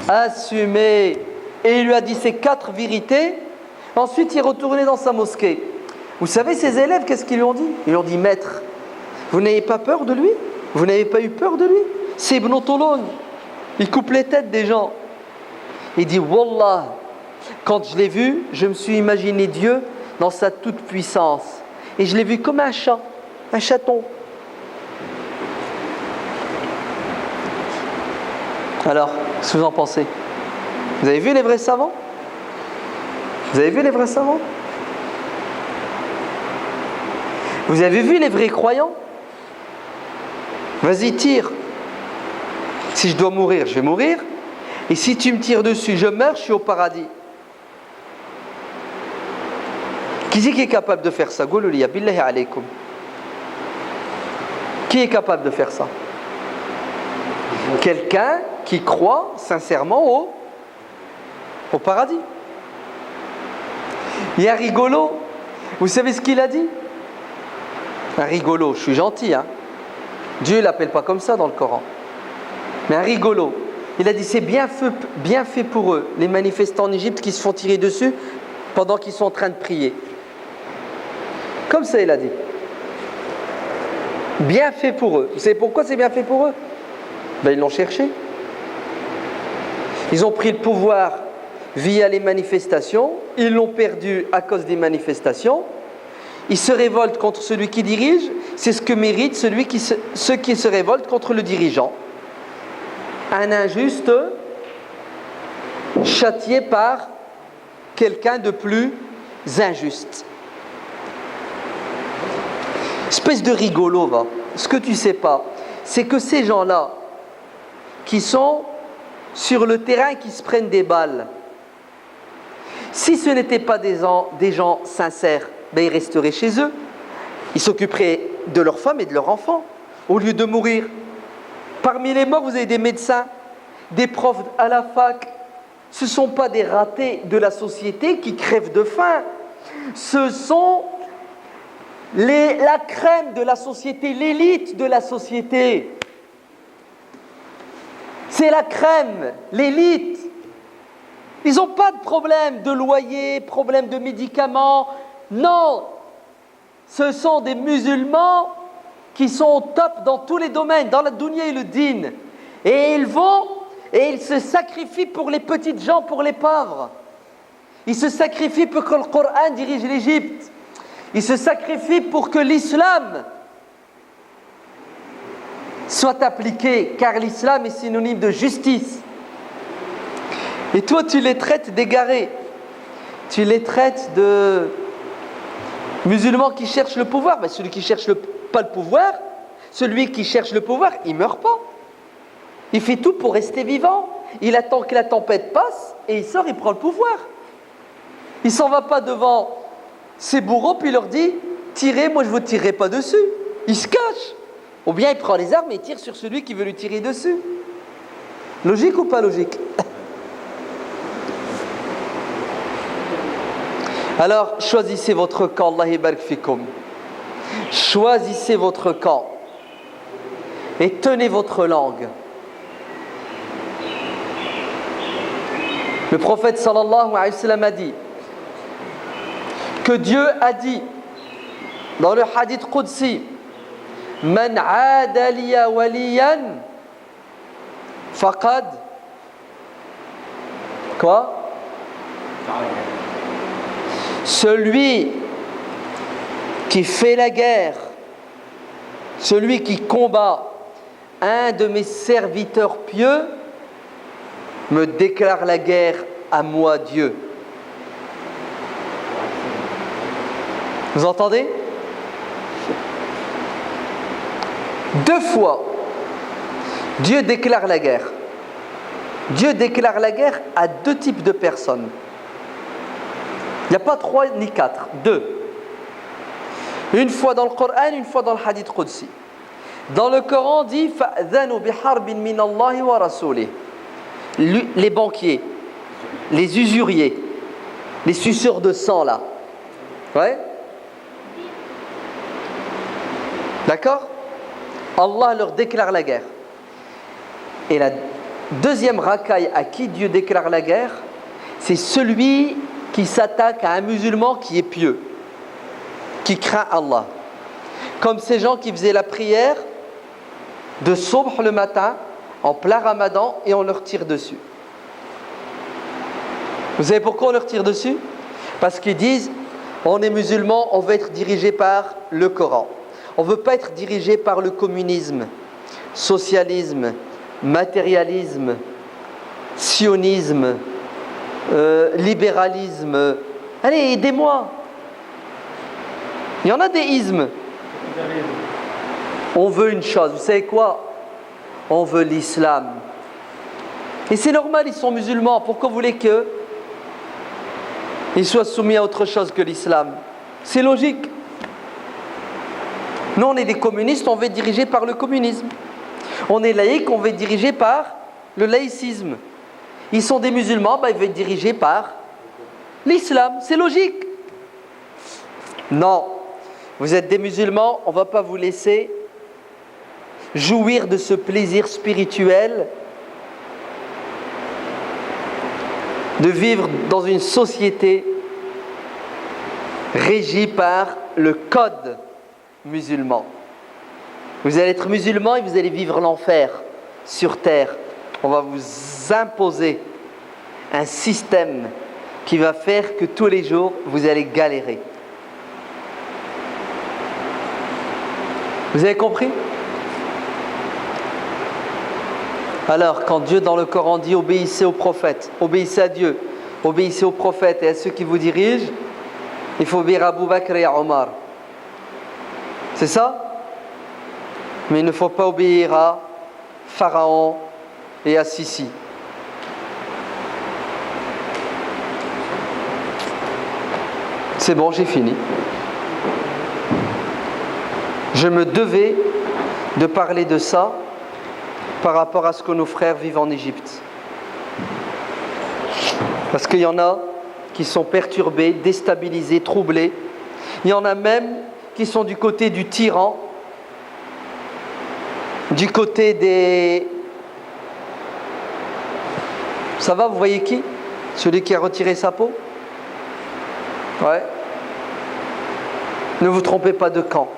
assumer. Et il lui a dit ces 4 vérités. Ensuite, il est retourné dans sa mosquée. Vous savez, ses élèves, qu'est-ce qu'ils lui ont dit? Ils lui ont dit, maître, vous n'avez pas peur de lui? Vous n'avez pas eu peur de lui? C'est Ibn Toloun. Il coupe les têtes des gens. Il dit, Wallah, quand je l'ai vu, je me suis imaginé Dieu dans sa toute-puissance. Et je l'ai vu comme un chat, un chaton. Alors, qu'est-ce que vous en pensez? Vous avez vu les vrais savants? Vous avez vu les vrais savants? Vous avez vu les vrais croyants? Vas-y, tire. Si je dois mourir, je vais mourir. Et si tu me tires dessus, je meurs, je suis au paradis. Qui c'est qui est capable de faire ça? Goulouliya, billahi alaykoum. Qui est capable de faire ça? Quelqu'un qui croit sincèrement au paradis. Il y a un rigolo. Vous savez ce qu'il a dit? Un rigolo, je suis gentil, hein? Dieu ne l'appelle pas comme ça dans le Coran. Mais un rigolo. Il a dit, c'est bien fait pour eux, les manifestants en Égypte qui se font tirer dessus pendant qu'ils sont en train de prier. Comme ça, il a dit. Bien fait pour eux. Vous savez pourquoi c'est bien fait pour eux? Ben, ils l'ont cherché. Ils ont pris le pouvoir via les manifestations. Ils l'ont perdu à cause des manifestations. Ils se révoltent contre celui qui dirige. C'est ce que mérite ceux qui se révoltent contre le dirigeant. Un injuste châtié par quelqu'un de plus injuste. Espèce de rigolo, va. Ce que tu sais pas, c'est que ces gens-là qui sont sur le terrain, qui se prennent des balles, si ce n'étaient pas des gens sincères, ben ils resteraient chez eux. Ils s'occuperaient de leurs femmes et de leurs enfants, au lieu de mourir. Parmi les morts, vous avez des médecins, des profs à la fac. Ce ne sont pas des ratés de la société qui crèvent de faim. Ce sont la crème de la société, l'élite de la société. C'est la crème, l'élite. Ils n'ont pas de problème de loyer, problème de médicaments. Non, ce sont des musulmans qui sont au top dans tous les domaines, dans la dunya et le din. Et ils vont et ils se sacrifient pour les petites gens, pour les pauvres. Ils se sacrifient pour que le Coran dirige l'Égypte. Ils se sacrifient pour que l'islam soit appliqué, car l'islam est synonyme de justice. Et toi, tu les traites d'égarés. Tu les traites de musulmans qui cherchent le pouvoir. Ben, celui qui cherche pas le pouvoir, celui qui cherche le pouvoir, il ne meurt pas. Il fait tout pour rester vivant. Il attend que la tempête passe et il sort, il prend le pouvoir. Il ne s'en va pas devant ses bourreaux puis il leur dit « Tirez, moi je ne vous tirerai pas dessus ». Il se cache. Ou bien il prend les armes et tire sur celui qui veut lui tirer dessus. Logique ou pas logique? Alors, choisissez votre camp. Allah yabarak fikoum. Choisissez votre camp. Et tenez votre langue. Le prophète sallallahu alayhi wa sallam a dit que Dieu a dit dans le hadith Qudsi Man aada liya waliyan faqad quoi? Celui qui fait la guerre, celui qui combat un de mes serviteurs pieux me déclare la guerre à moi, Dieu. Vous entendez? 2 fois, Dieu déclare la guerre. Dieu déclare la guerre à 2 types de personnes. Il n'y a pas 3 ni 4, 2. Une fois dans le Coran, une fois dans le Hadith Qudsi. Dans le Coran, dit فَأْذَنُوا بِحَرْبٍ مِّنَ اللَّهِ وَرَسُولِهِ. Les banquiers, les usuriers, les suceurs de sang là. Ouais? D'accord? Allah leur déclare la guerre. Et la deuxième racaille à qui Dieu déclare la guerre, c'est celui qui s'attaque à un musulman qui est pieux, qui craint Allah. Comme ces gens qui faisaient la prière de Subh le matin, en plein Ramadan, et on leur tire dessus. Vous savez pourquoi on leur tire dessus? Parce qu'ils disent, on est musulman, on veut être dirigé par le Coran. On ne veut pas être dirigé par le communisme, socialisme, matérialisme, sionisme, libéralisme. Allez, aidez-moi. Il y en a des ismes. On veut une chose, vous savez quoi? On veut l'islam. Et c'est normal, ils sont musulmans. Pourquoi vous voulez qu'ils soient soumis à autre chose que l'islam? C'est logique. Nous, on est des communistes, on veut être dirigés par le communisme. On est laïcs, on veut être dirigés par le laïcisme. Ils sont des musulmans, ils veulent être dirigés par l'islam. C'est logique. Non. Vous êtes des musulmans, on ne va pas vous laisser jouir de ce plaisir spirituel de vivre dans une société régie par le code musulman. Vous allez être musulman et vous allez vivre l'enfer sur terre. On va vous imposer un système qui va faire que tous les jours vous allez galérer. Vous avez compris? Alors, quand Dieu dans le Coran dit obéissez aux prophètes, obéissez à Dieu, obéissez aux prophètes et à ceux qui vous dirigent, il faut obéir à Abu Bakr et à Omar. C'est ça? Mais il ne faut pas obéir à Pharaon et à Sisi. C'est bon, j'ai fini. Je me devais de parler de ça par rapport à ce que nos frères vivent en Égypte. Parce qu'il y en a qui sont perturbés, déstabilisés, troublés. Il y en a même qui sont du côté du tyran, du côté des... Ça va, vous voyez qui? Celui qui a retiré sa peau? Ouais. Ne vous trompez pas de camp,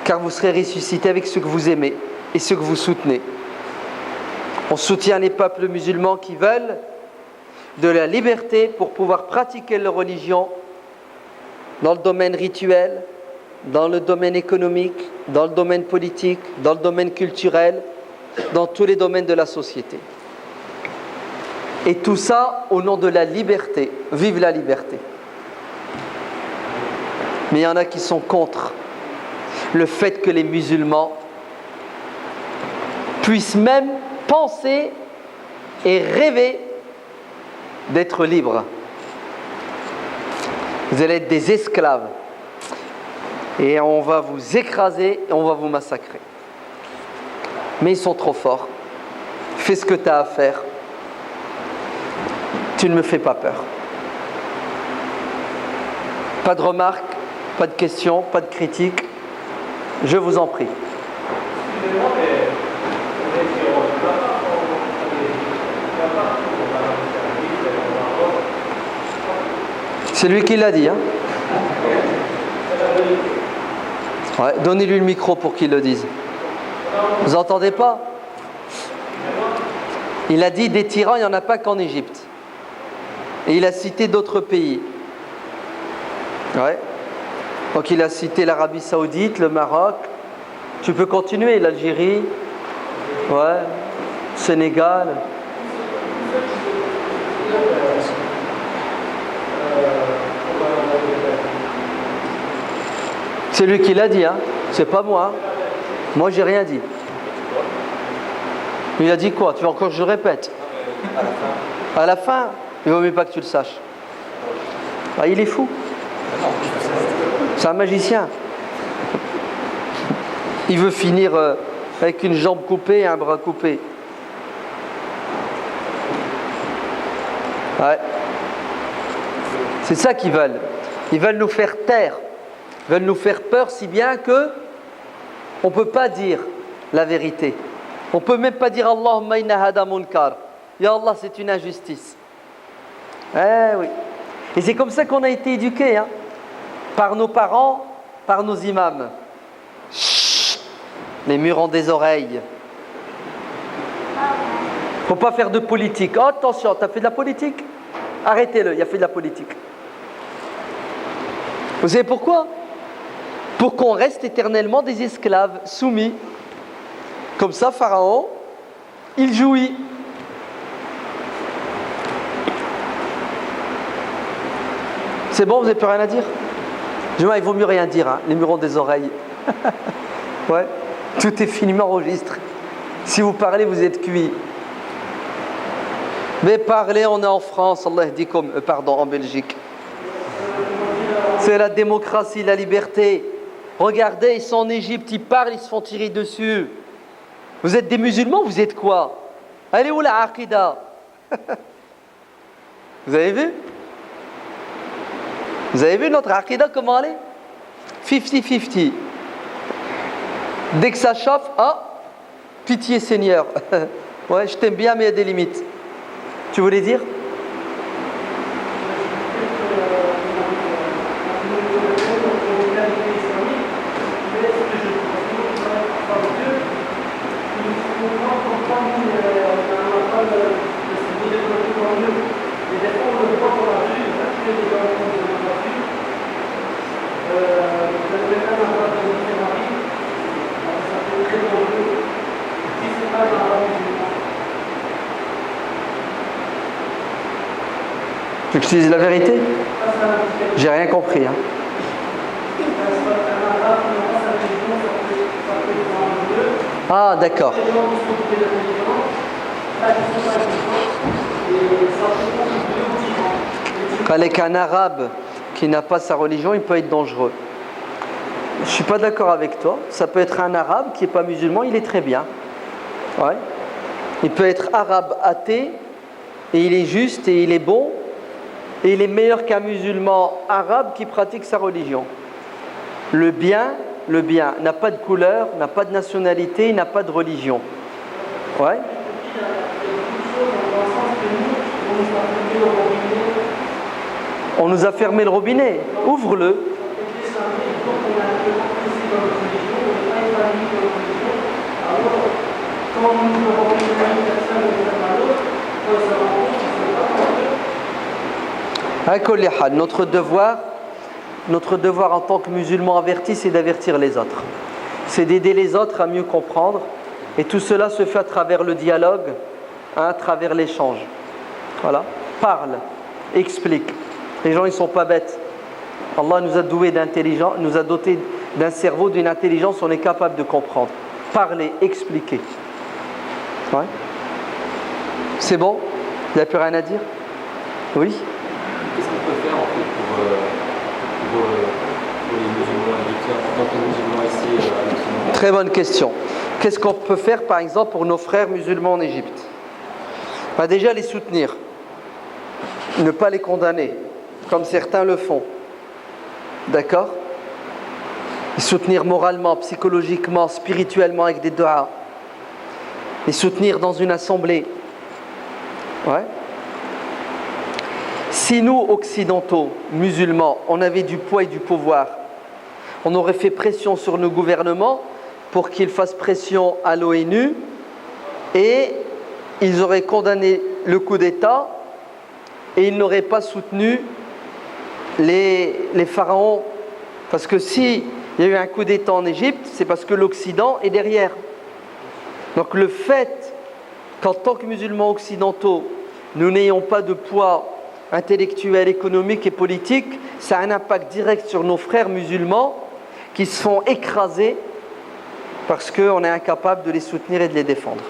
car vous serez ressuscités avec ceux que vous aimez et ceux que vous soutenez. On soutient les peuples musulmans qui veulent de la liberté pour pouvoir pratiquer leur religion dans le domaine rituel, dans le domaine économique, dans le domaine politique, dans le domaine culturel, dans tous les domaines de la société. Et tout ça au nom de la liberté. Vive la liberté. Mais il y en a qui sont contre le fait que les musulmans puissent même penser et rêver d'être libres. Vous allez être des esclaves. Et on va vous écraser et on va vous massacrer. Mais ils sont trop forts. Fais ce que tu as à faire. Tu ne me fais pas peur. Pas de remarques, pas de questions, pas de critiques. Je vous en prie. C'est lui qui l'a dit. Hein? Ouais, donnez-lui le micro pour qu'il le dise. Vous entendez pas? Il a dit des tyrans, il n'y en a pas qu'en Égypte. Et il a cité d'autres pays. Ouais. Donc il a cité l'Arabie Saoudite, le Maroc. Tu peux continuer, l'Algérie. Ouais. Sénégal. C'est lui qui l'a dit, hein. C'est pas moi. Moi, j'ai rien dit. Il a dit quoi? Tu veux encore que je le répète? À la fin, il vaut mieux pas que tu le saches. Ah, il est fou. C'est un magicien. Il veut finir avec une jambe coupée et un bras coupé. Ouais. C'est ça qu'ils veulent. Ils veulent nous faire taire. Ils veulent nous faire peur si bien que on ne peut pas dire la vérité. On ne peut même pas dire Allahumma inna hada munkar. Ya Allah, c'est une injustice. Eh oui. Et c'est comme ça qu'on a été éduqués, hein, par nos parents, par nos imams. Chut, les murs ont des oreilles. Faut pas faire de politique. Oh, attention, tu as fait de la politique? Arrêtez-le, il a fait de la politique. Vous savez pourquoi? Pour qu'on reste éternellement des esclaves soumis. Comme ça, Pharaon, il jouit. C'est bon, vous n'avez plus rien à dire? Il vaut mieux rien dire, hein. Les murs ont des oreilles. Ouais, tout est filmé, enregistré. Si vous parlez, vous êtes cuit. Mais parlez, on est en France, Allah dit comme, pardon, en Belgique. C'est la démocratie, la liberté. Regardez, ils sont en Égypte, ils parlent, ils se font tirer dessus. Vous êtes des musulmans, vous êtes quoi? Elle est où la aqida? Vous avez vu? Vous avez vu notre aqida, comment elle est? 50-50. Dès que ça chauffe, ah, pitié Seigneur. Ouais, je t'aime bien, mais il y a des limites. Tu voulais dire? Tu veux que je te dise la vérité? J'ai rien compris. Hein. Ah, d'accord. Avec un arabe qui n'a pas sa religion, il peut être dangereux. Je ne suis pas d'accord avec toi. Ça peut être un arabe qui n'est pas musulman, il est très bien. Ouais. Il peut être arabe athée, et il est juste et il est bon, et il est meilleur qu'un musulman arabe qui pratique sa religion. Le bien n'a pas de couleur, n'a pas de nationalité, il n'a pas de religion. Ouais. On nous a fermé le robinet. Ouvre-le. Notre devoir en tant que musulmans avertis, c'est d'avertir les autres. C'est d'aider les autres à mieux comprendre. Et tout cela se fait à travers le dialogue, hein, à travers l'échange. Voilà. Parle, explique. Les gens, ils ne sont pas bêtes. Allah nous a doués d'intelligence, nous a dotés d'un cerveau, d'une intelligence, on est capable de comprendre. Parler, expliquer. Ouais. C'est bon? Il n'y a plus rien à dire? Oui? Qu'est-ce qu'on peut faire en fait pour pour les musulmans égyptiens, en tant que musulmans ici à l'Occident? Très bonne question. Qu'est-ce qu'on peut faire, par exemple, pour nos frères musulmans en Égypte? Déjà, les soutenir. Ne pas les condamner, comme certains le font. D'accord? Les soutenir moralement, psychologiquement, spirituellement avec des doigts. Les soutenir dans une assemblée. Ouais. Si nous, occidentaux, musulmans, on avait du poids et du pouvoir, on aurait fait pression sur nos gouvernements pour qu'ils fassent pression à l'ONU et ils auraient condamné le coup d'État et ils n'auraient pas soutenu les pharaons. Parce que s'il y a eu un coup d'État en Égypte, c'est parce que l'Occident est derrière. Donc le fait qu'en tant que musulmans occidentaux, nous n'ayons pas de poids intellectuel, économique et politique, ça a un impact direct sur nos frères musulmans qui se font écraser parce qu'on est incapable de les soutenir et de les défendre.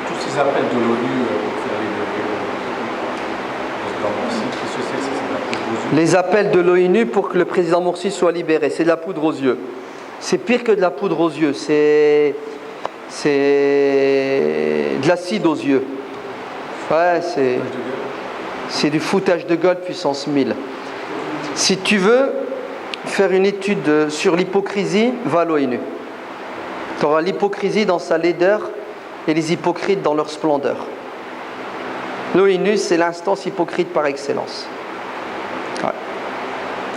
Tous ces appels de l'ONU pour faire le président Morsi, qu'est-ce que c'est de la poudre aux yeux? Les appels de l'ONU pour que le président Morsi soit libéré, c'est de la poudre aux yeux. C'est pire que de la poudre aux yeux, c'est de l'acide aux yeux. Ouais, c'est du foutage de gueule puissance 1000. Si tu veux faire une étude sur l'hypocrisie, va à l'ONU. Tu auras l'hypocrisie dans sa laideur et les hypocrites dans leur splendeur. L'ONU, c'est l'instance hypocrite par excellence. Ouais.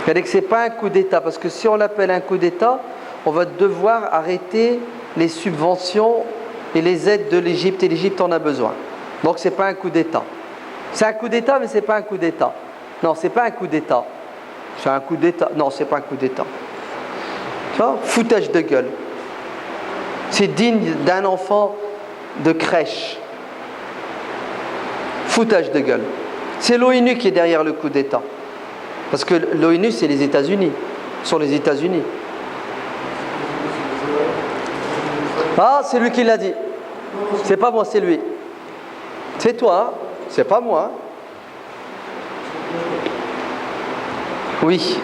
C'est-à-dire que ce n'est pas un coup d'État, parce que si on l'appelle un coup d'État, on va devoir arrêter les subventions et les aides de l'Égypte, et l'Égypte en a besoin. Donc ce n'est pas un coup d'État. C'est un coup d'État, mais ce n'est pas un coup d'État. Non, ce n'est pas un coup d'État. C'est un coup d'État. Non, ce n'est pas un coup d'État. Tu vois, foutage de gueule. C'est digne d'un enfant de crèche. Foutage de gueule. C'est l'ONU qui est derrière le coup d'État. Parce que l'ONU, c'est les États-Unis. Ce sont les États-Unis. Ah, c'est lui qui l'a dit. C'est pas moi, c'est lui. C'est toi, hein? C'est pas moi. Oui.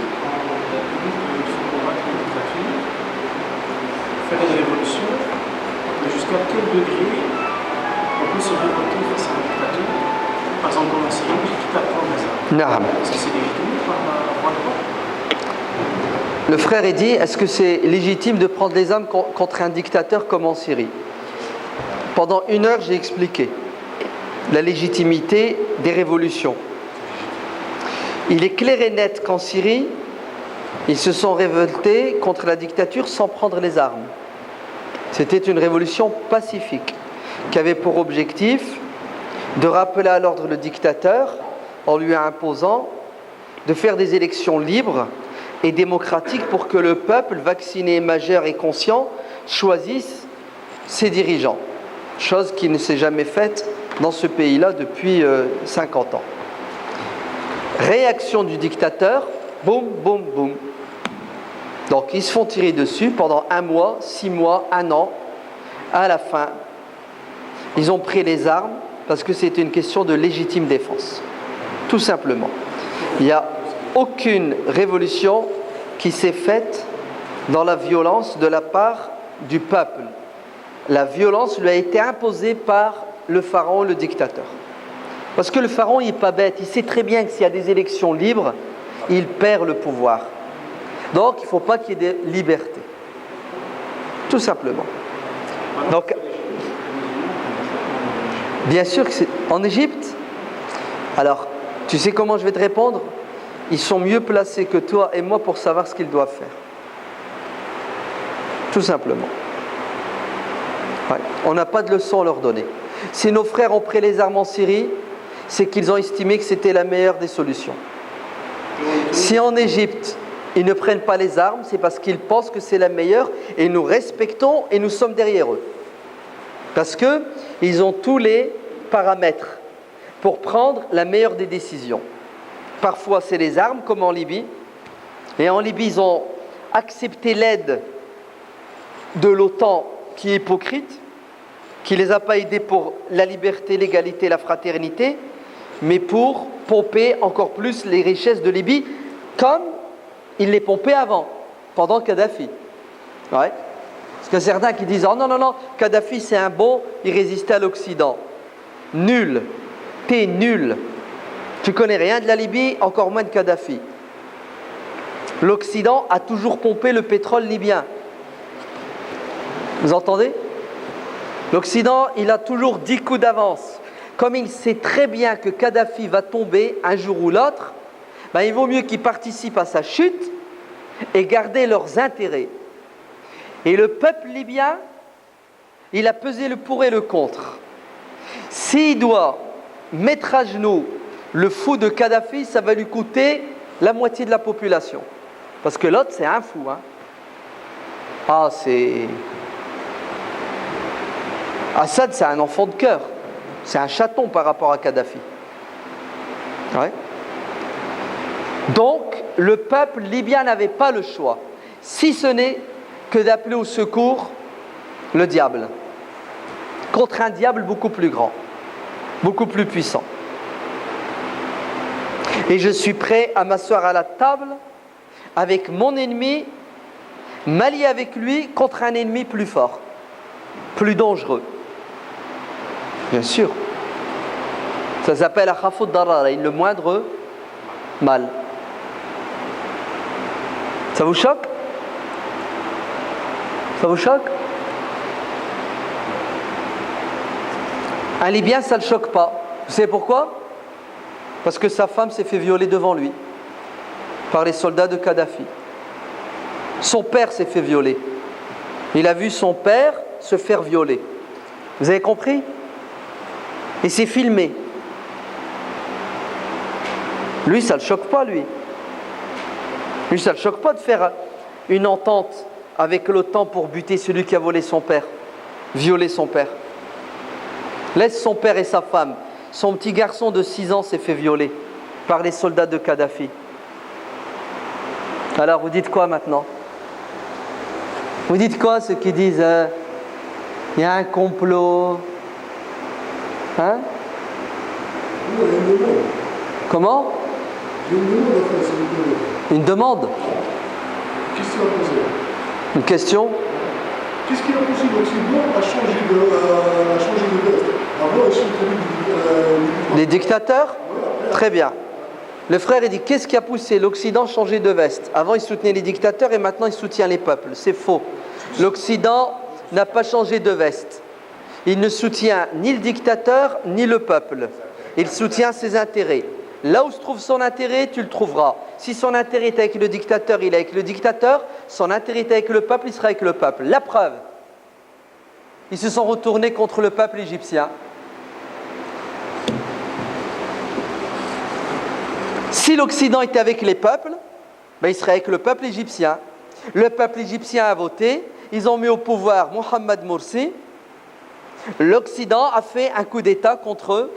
Faire une révolution, jusqu'à quel degré on peut se révolter face à un dictateur? Par exemple, comme en Syrie, qui t'apprend les armes. Naam. Est-ce que c'est légitime par la voie de droit? Le frère est dit, est-ce que c'est légitime de prendre les armes contre un dictateur comme en Syrie? Pendant 1 heure, j'ai expliqué la légitimité des révolutions. Il est clair et net qu'en Syrie, ils se sont révoltés contre la dictature sans prendre les armes. C'était une révolution pacifique qui avait pour objectif de rappeler à l'ordre le dictateur en lui imposant de faire des élections libres et démocratiques pour que le peuple, vacciné, majeur et conscient, choisisse ses dirigeants. Chose qui ne s'est jamais faite dans ce pays-là depuis 50 ans. Réaction du dictateur, boum, boum, boum. Donc ils se font tirer dessus pendant 1 mois, 6 mois, 1 an. À la fin, ils ont pris les armes parce que c'était une question de légitime défense. Tout simplement. Il n'y a aucune révolution qui s'est faite dans la violence de la part du peuple. La violence lui a été imposée par le pharaon, le dictateur. Parce que le pharaon, il n'est pas bête. Il sait très bien que s'il y a des élections libres, il perd le pouvoir. Donc, il ne faut pas qu'il y ait de liberté. Tout simplement. Donc, bien sûr que c'est... En Égypte, alors, tu sais comment je vais te répondre? Ils sont mieux placés que toi et moi pour savoir ce qu'ils doivent faire. Tout simplement. Ouais. On n'a pas de leçon à leur donner. Si nos frères ont pris les armes en Syrie, c'est qu'ils ont estimé que c'était la meilleure des solutions. Si en Égypte, ils ne prennent pas les armes, c'est parce qu'ils pensent que c'est la meilleure et nous respectons et nous sommes derrière eux. Parce qu'ils ont tous les paramètres pour prendre la meilleure des décisions. Parfois, c'est les armes, comme en Libye. Et en Libye, ils ont accepté l'aide de l'OTAN qui est hypocrite, qui ne les a pas aidés pour la liberté, l'égalité, la fraternité, mais pour pomper encore plus les richesses de Libye, comme il les pompait avant, pendant Kadhafi. Ouais. Parce que certains qui disent « Oh non, Kadhafi c'est un bon, il résistait à l'Occident. » Nul. T'es nul. Tu connais rien de la Libye, encore moins de Kadhafi. L'Occident a toujours pompé le pétrole libyen. Vous entendez? L'Occident, il a toujours 10 coups d'avance. Comme il sait très bien que Kadhafi va tomber un jour ou l'autre, ben il vaut mieux qu'ils participent à sa chute et garder leurs intérêts. Et le peuple libyen, il a pesé le pour et le contre. S'il doit mettre à genoux le fou de Kadhafi, ça va lui coûter la moitié de la population. Parce que l'autre, c'est un fou. Assad, c'est un enfant de cœur. C'est un chaton par rapport à Kadhafi. Ouais. Donc, le peuple libyen n'avait pas le choix, si ce n'est que d'appeler au secours le diable. Contre un diable beaucoup plus grand, beaucoup plus puissant. Et je suis prêt à m'asseoir à la table avec mon ennemi, m'allier avec lui contre un ennemi plus fort, plus dangereux. Bien sûr. Ça s'appelle akhafud dararain, le moindre mal. Ça vous choque? Ça vous choque? Un Libyen, ça ne le choque pas. Vous savez pourquoi? Parce que sa femme s'est fait violer devant lui par les soldats de Kadhafi. Son père s'est fait violer. Il a vu son père se faire violer. Vous avez compris? Et c'est filmé. Lui, ça ne le choque pas, lui. Lui, ça ne le choque pas de faire une entente avec l'OTAN pour buter celui qui a volé son père, violer son père. Laisse son père et sa femme. Son petit garçon de 6 ans s'est fait violer par les soldats de Kadhafi. Alors, vous dites quoi maintenant? Vous dites quoi ceux qui disent il y a un complot? Hein? Comment? Une demande? Qu'est-ce qu'il a posé? Une question? Qu'est-ce qu'il a poussé l'Occident à changer de veste? Avant, ils soutenaient les dictateurs? Très bien. Le frère, il dit, qu'est-ce qui a poussé l'Occident à changer de veste? Avant, il soutenait les dictateurs et maintenant, il soutient les peuples. C'est faux. L'Occident n'a pas changé de veste. Il ne soutient ni le dictateur, ni le peuple. Il soutient ses intérêts. Là où se trouve son intérêt, tu le trouveras. Si son intérêt est avec le dictateur, il est avec le dictateur. Son intérêt est avec le peuple, il sera avec le peuple. La preuve, ils se sont retournés contre le peuple égyptien. Si l'Occident était avec les peuples, ben il serait avec le peuple égyptien. Le peuple égyptien a voté, ils ont mis au pouvoir Mohamed Morsi. L'Occident a fait un coup d'État contre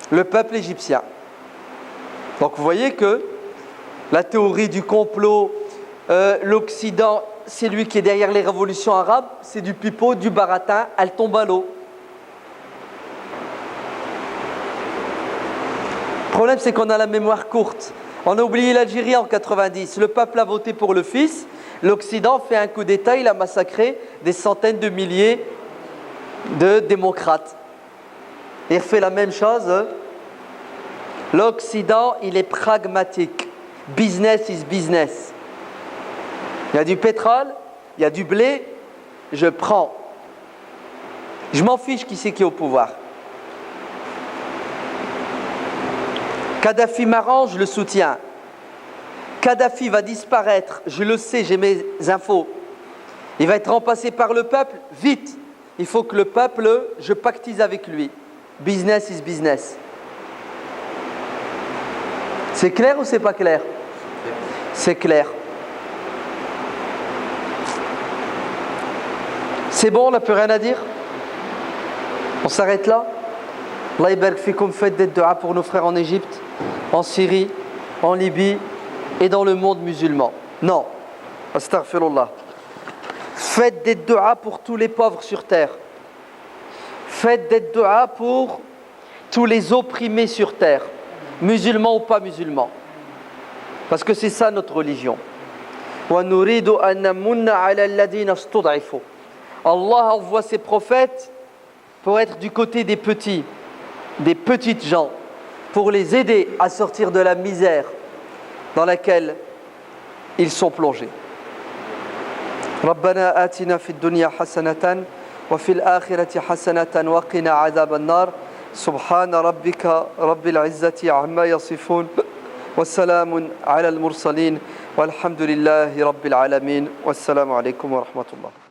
le peuple égyptien. Donc vous voyez que la théorie du complot, l'Occident, c'est lui qui est derrière les révolutions arabes, c'est du pipeau, du baratin, elle tombe à l'eau. Le problème, c'est qu'on a la mémoire courte. On a oublié l'Algérie en 90. Le peuple a voté pour le fils. L'Occident fait un coup d'État. Il a massacré des centaines de milliers de démocrates. Il refait la même chose. L'Occident, il est pragmatique. Business is business. Il y a du pétrole, il y a du blé, je prends. Je m'en fiche qui c'est qui est au pouvoir. Kadhafi m'arrange, je le soutiens. Kadhafi va disparaître, je le sais, j'ai mes infos. Il va être remplacé par le peuple, vite. Il faut que le peuple, je pactise avec lui. Business is business. C'est clair ou c'est pas clair? C'est clair. C'est bon, on n'a plus rien à dire? On s'arrête là? Allah yabarak fikoum, faites des du'a pour nos frères en Égypte, en Syrie, en Libye et dans le monde musulman. Non, astaghfirullah. Faites des du'a pour tous les pauvres sur terre. Faites des du'a pour tous les opprimés sur terre, musulmans ou pas musulmans. Parce que c'est ça notre religion. Allah envoie ses prophètes pour être du côté des petits, des petites gens, pour les aider à sortir de la misère dans laquelle ils sont plongés. ربنا آتنا في الدنيا حسنة وفي الآخرة حسنة وقنا عذاب النار سبحان ربك رب العزة عما يصفون والسلام على المرسلين والحمد لله رب العالمين والسلام عليكم ورحمة الله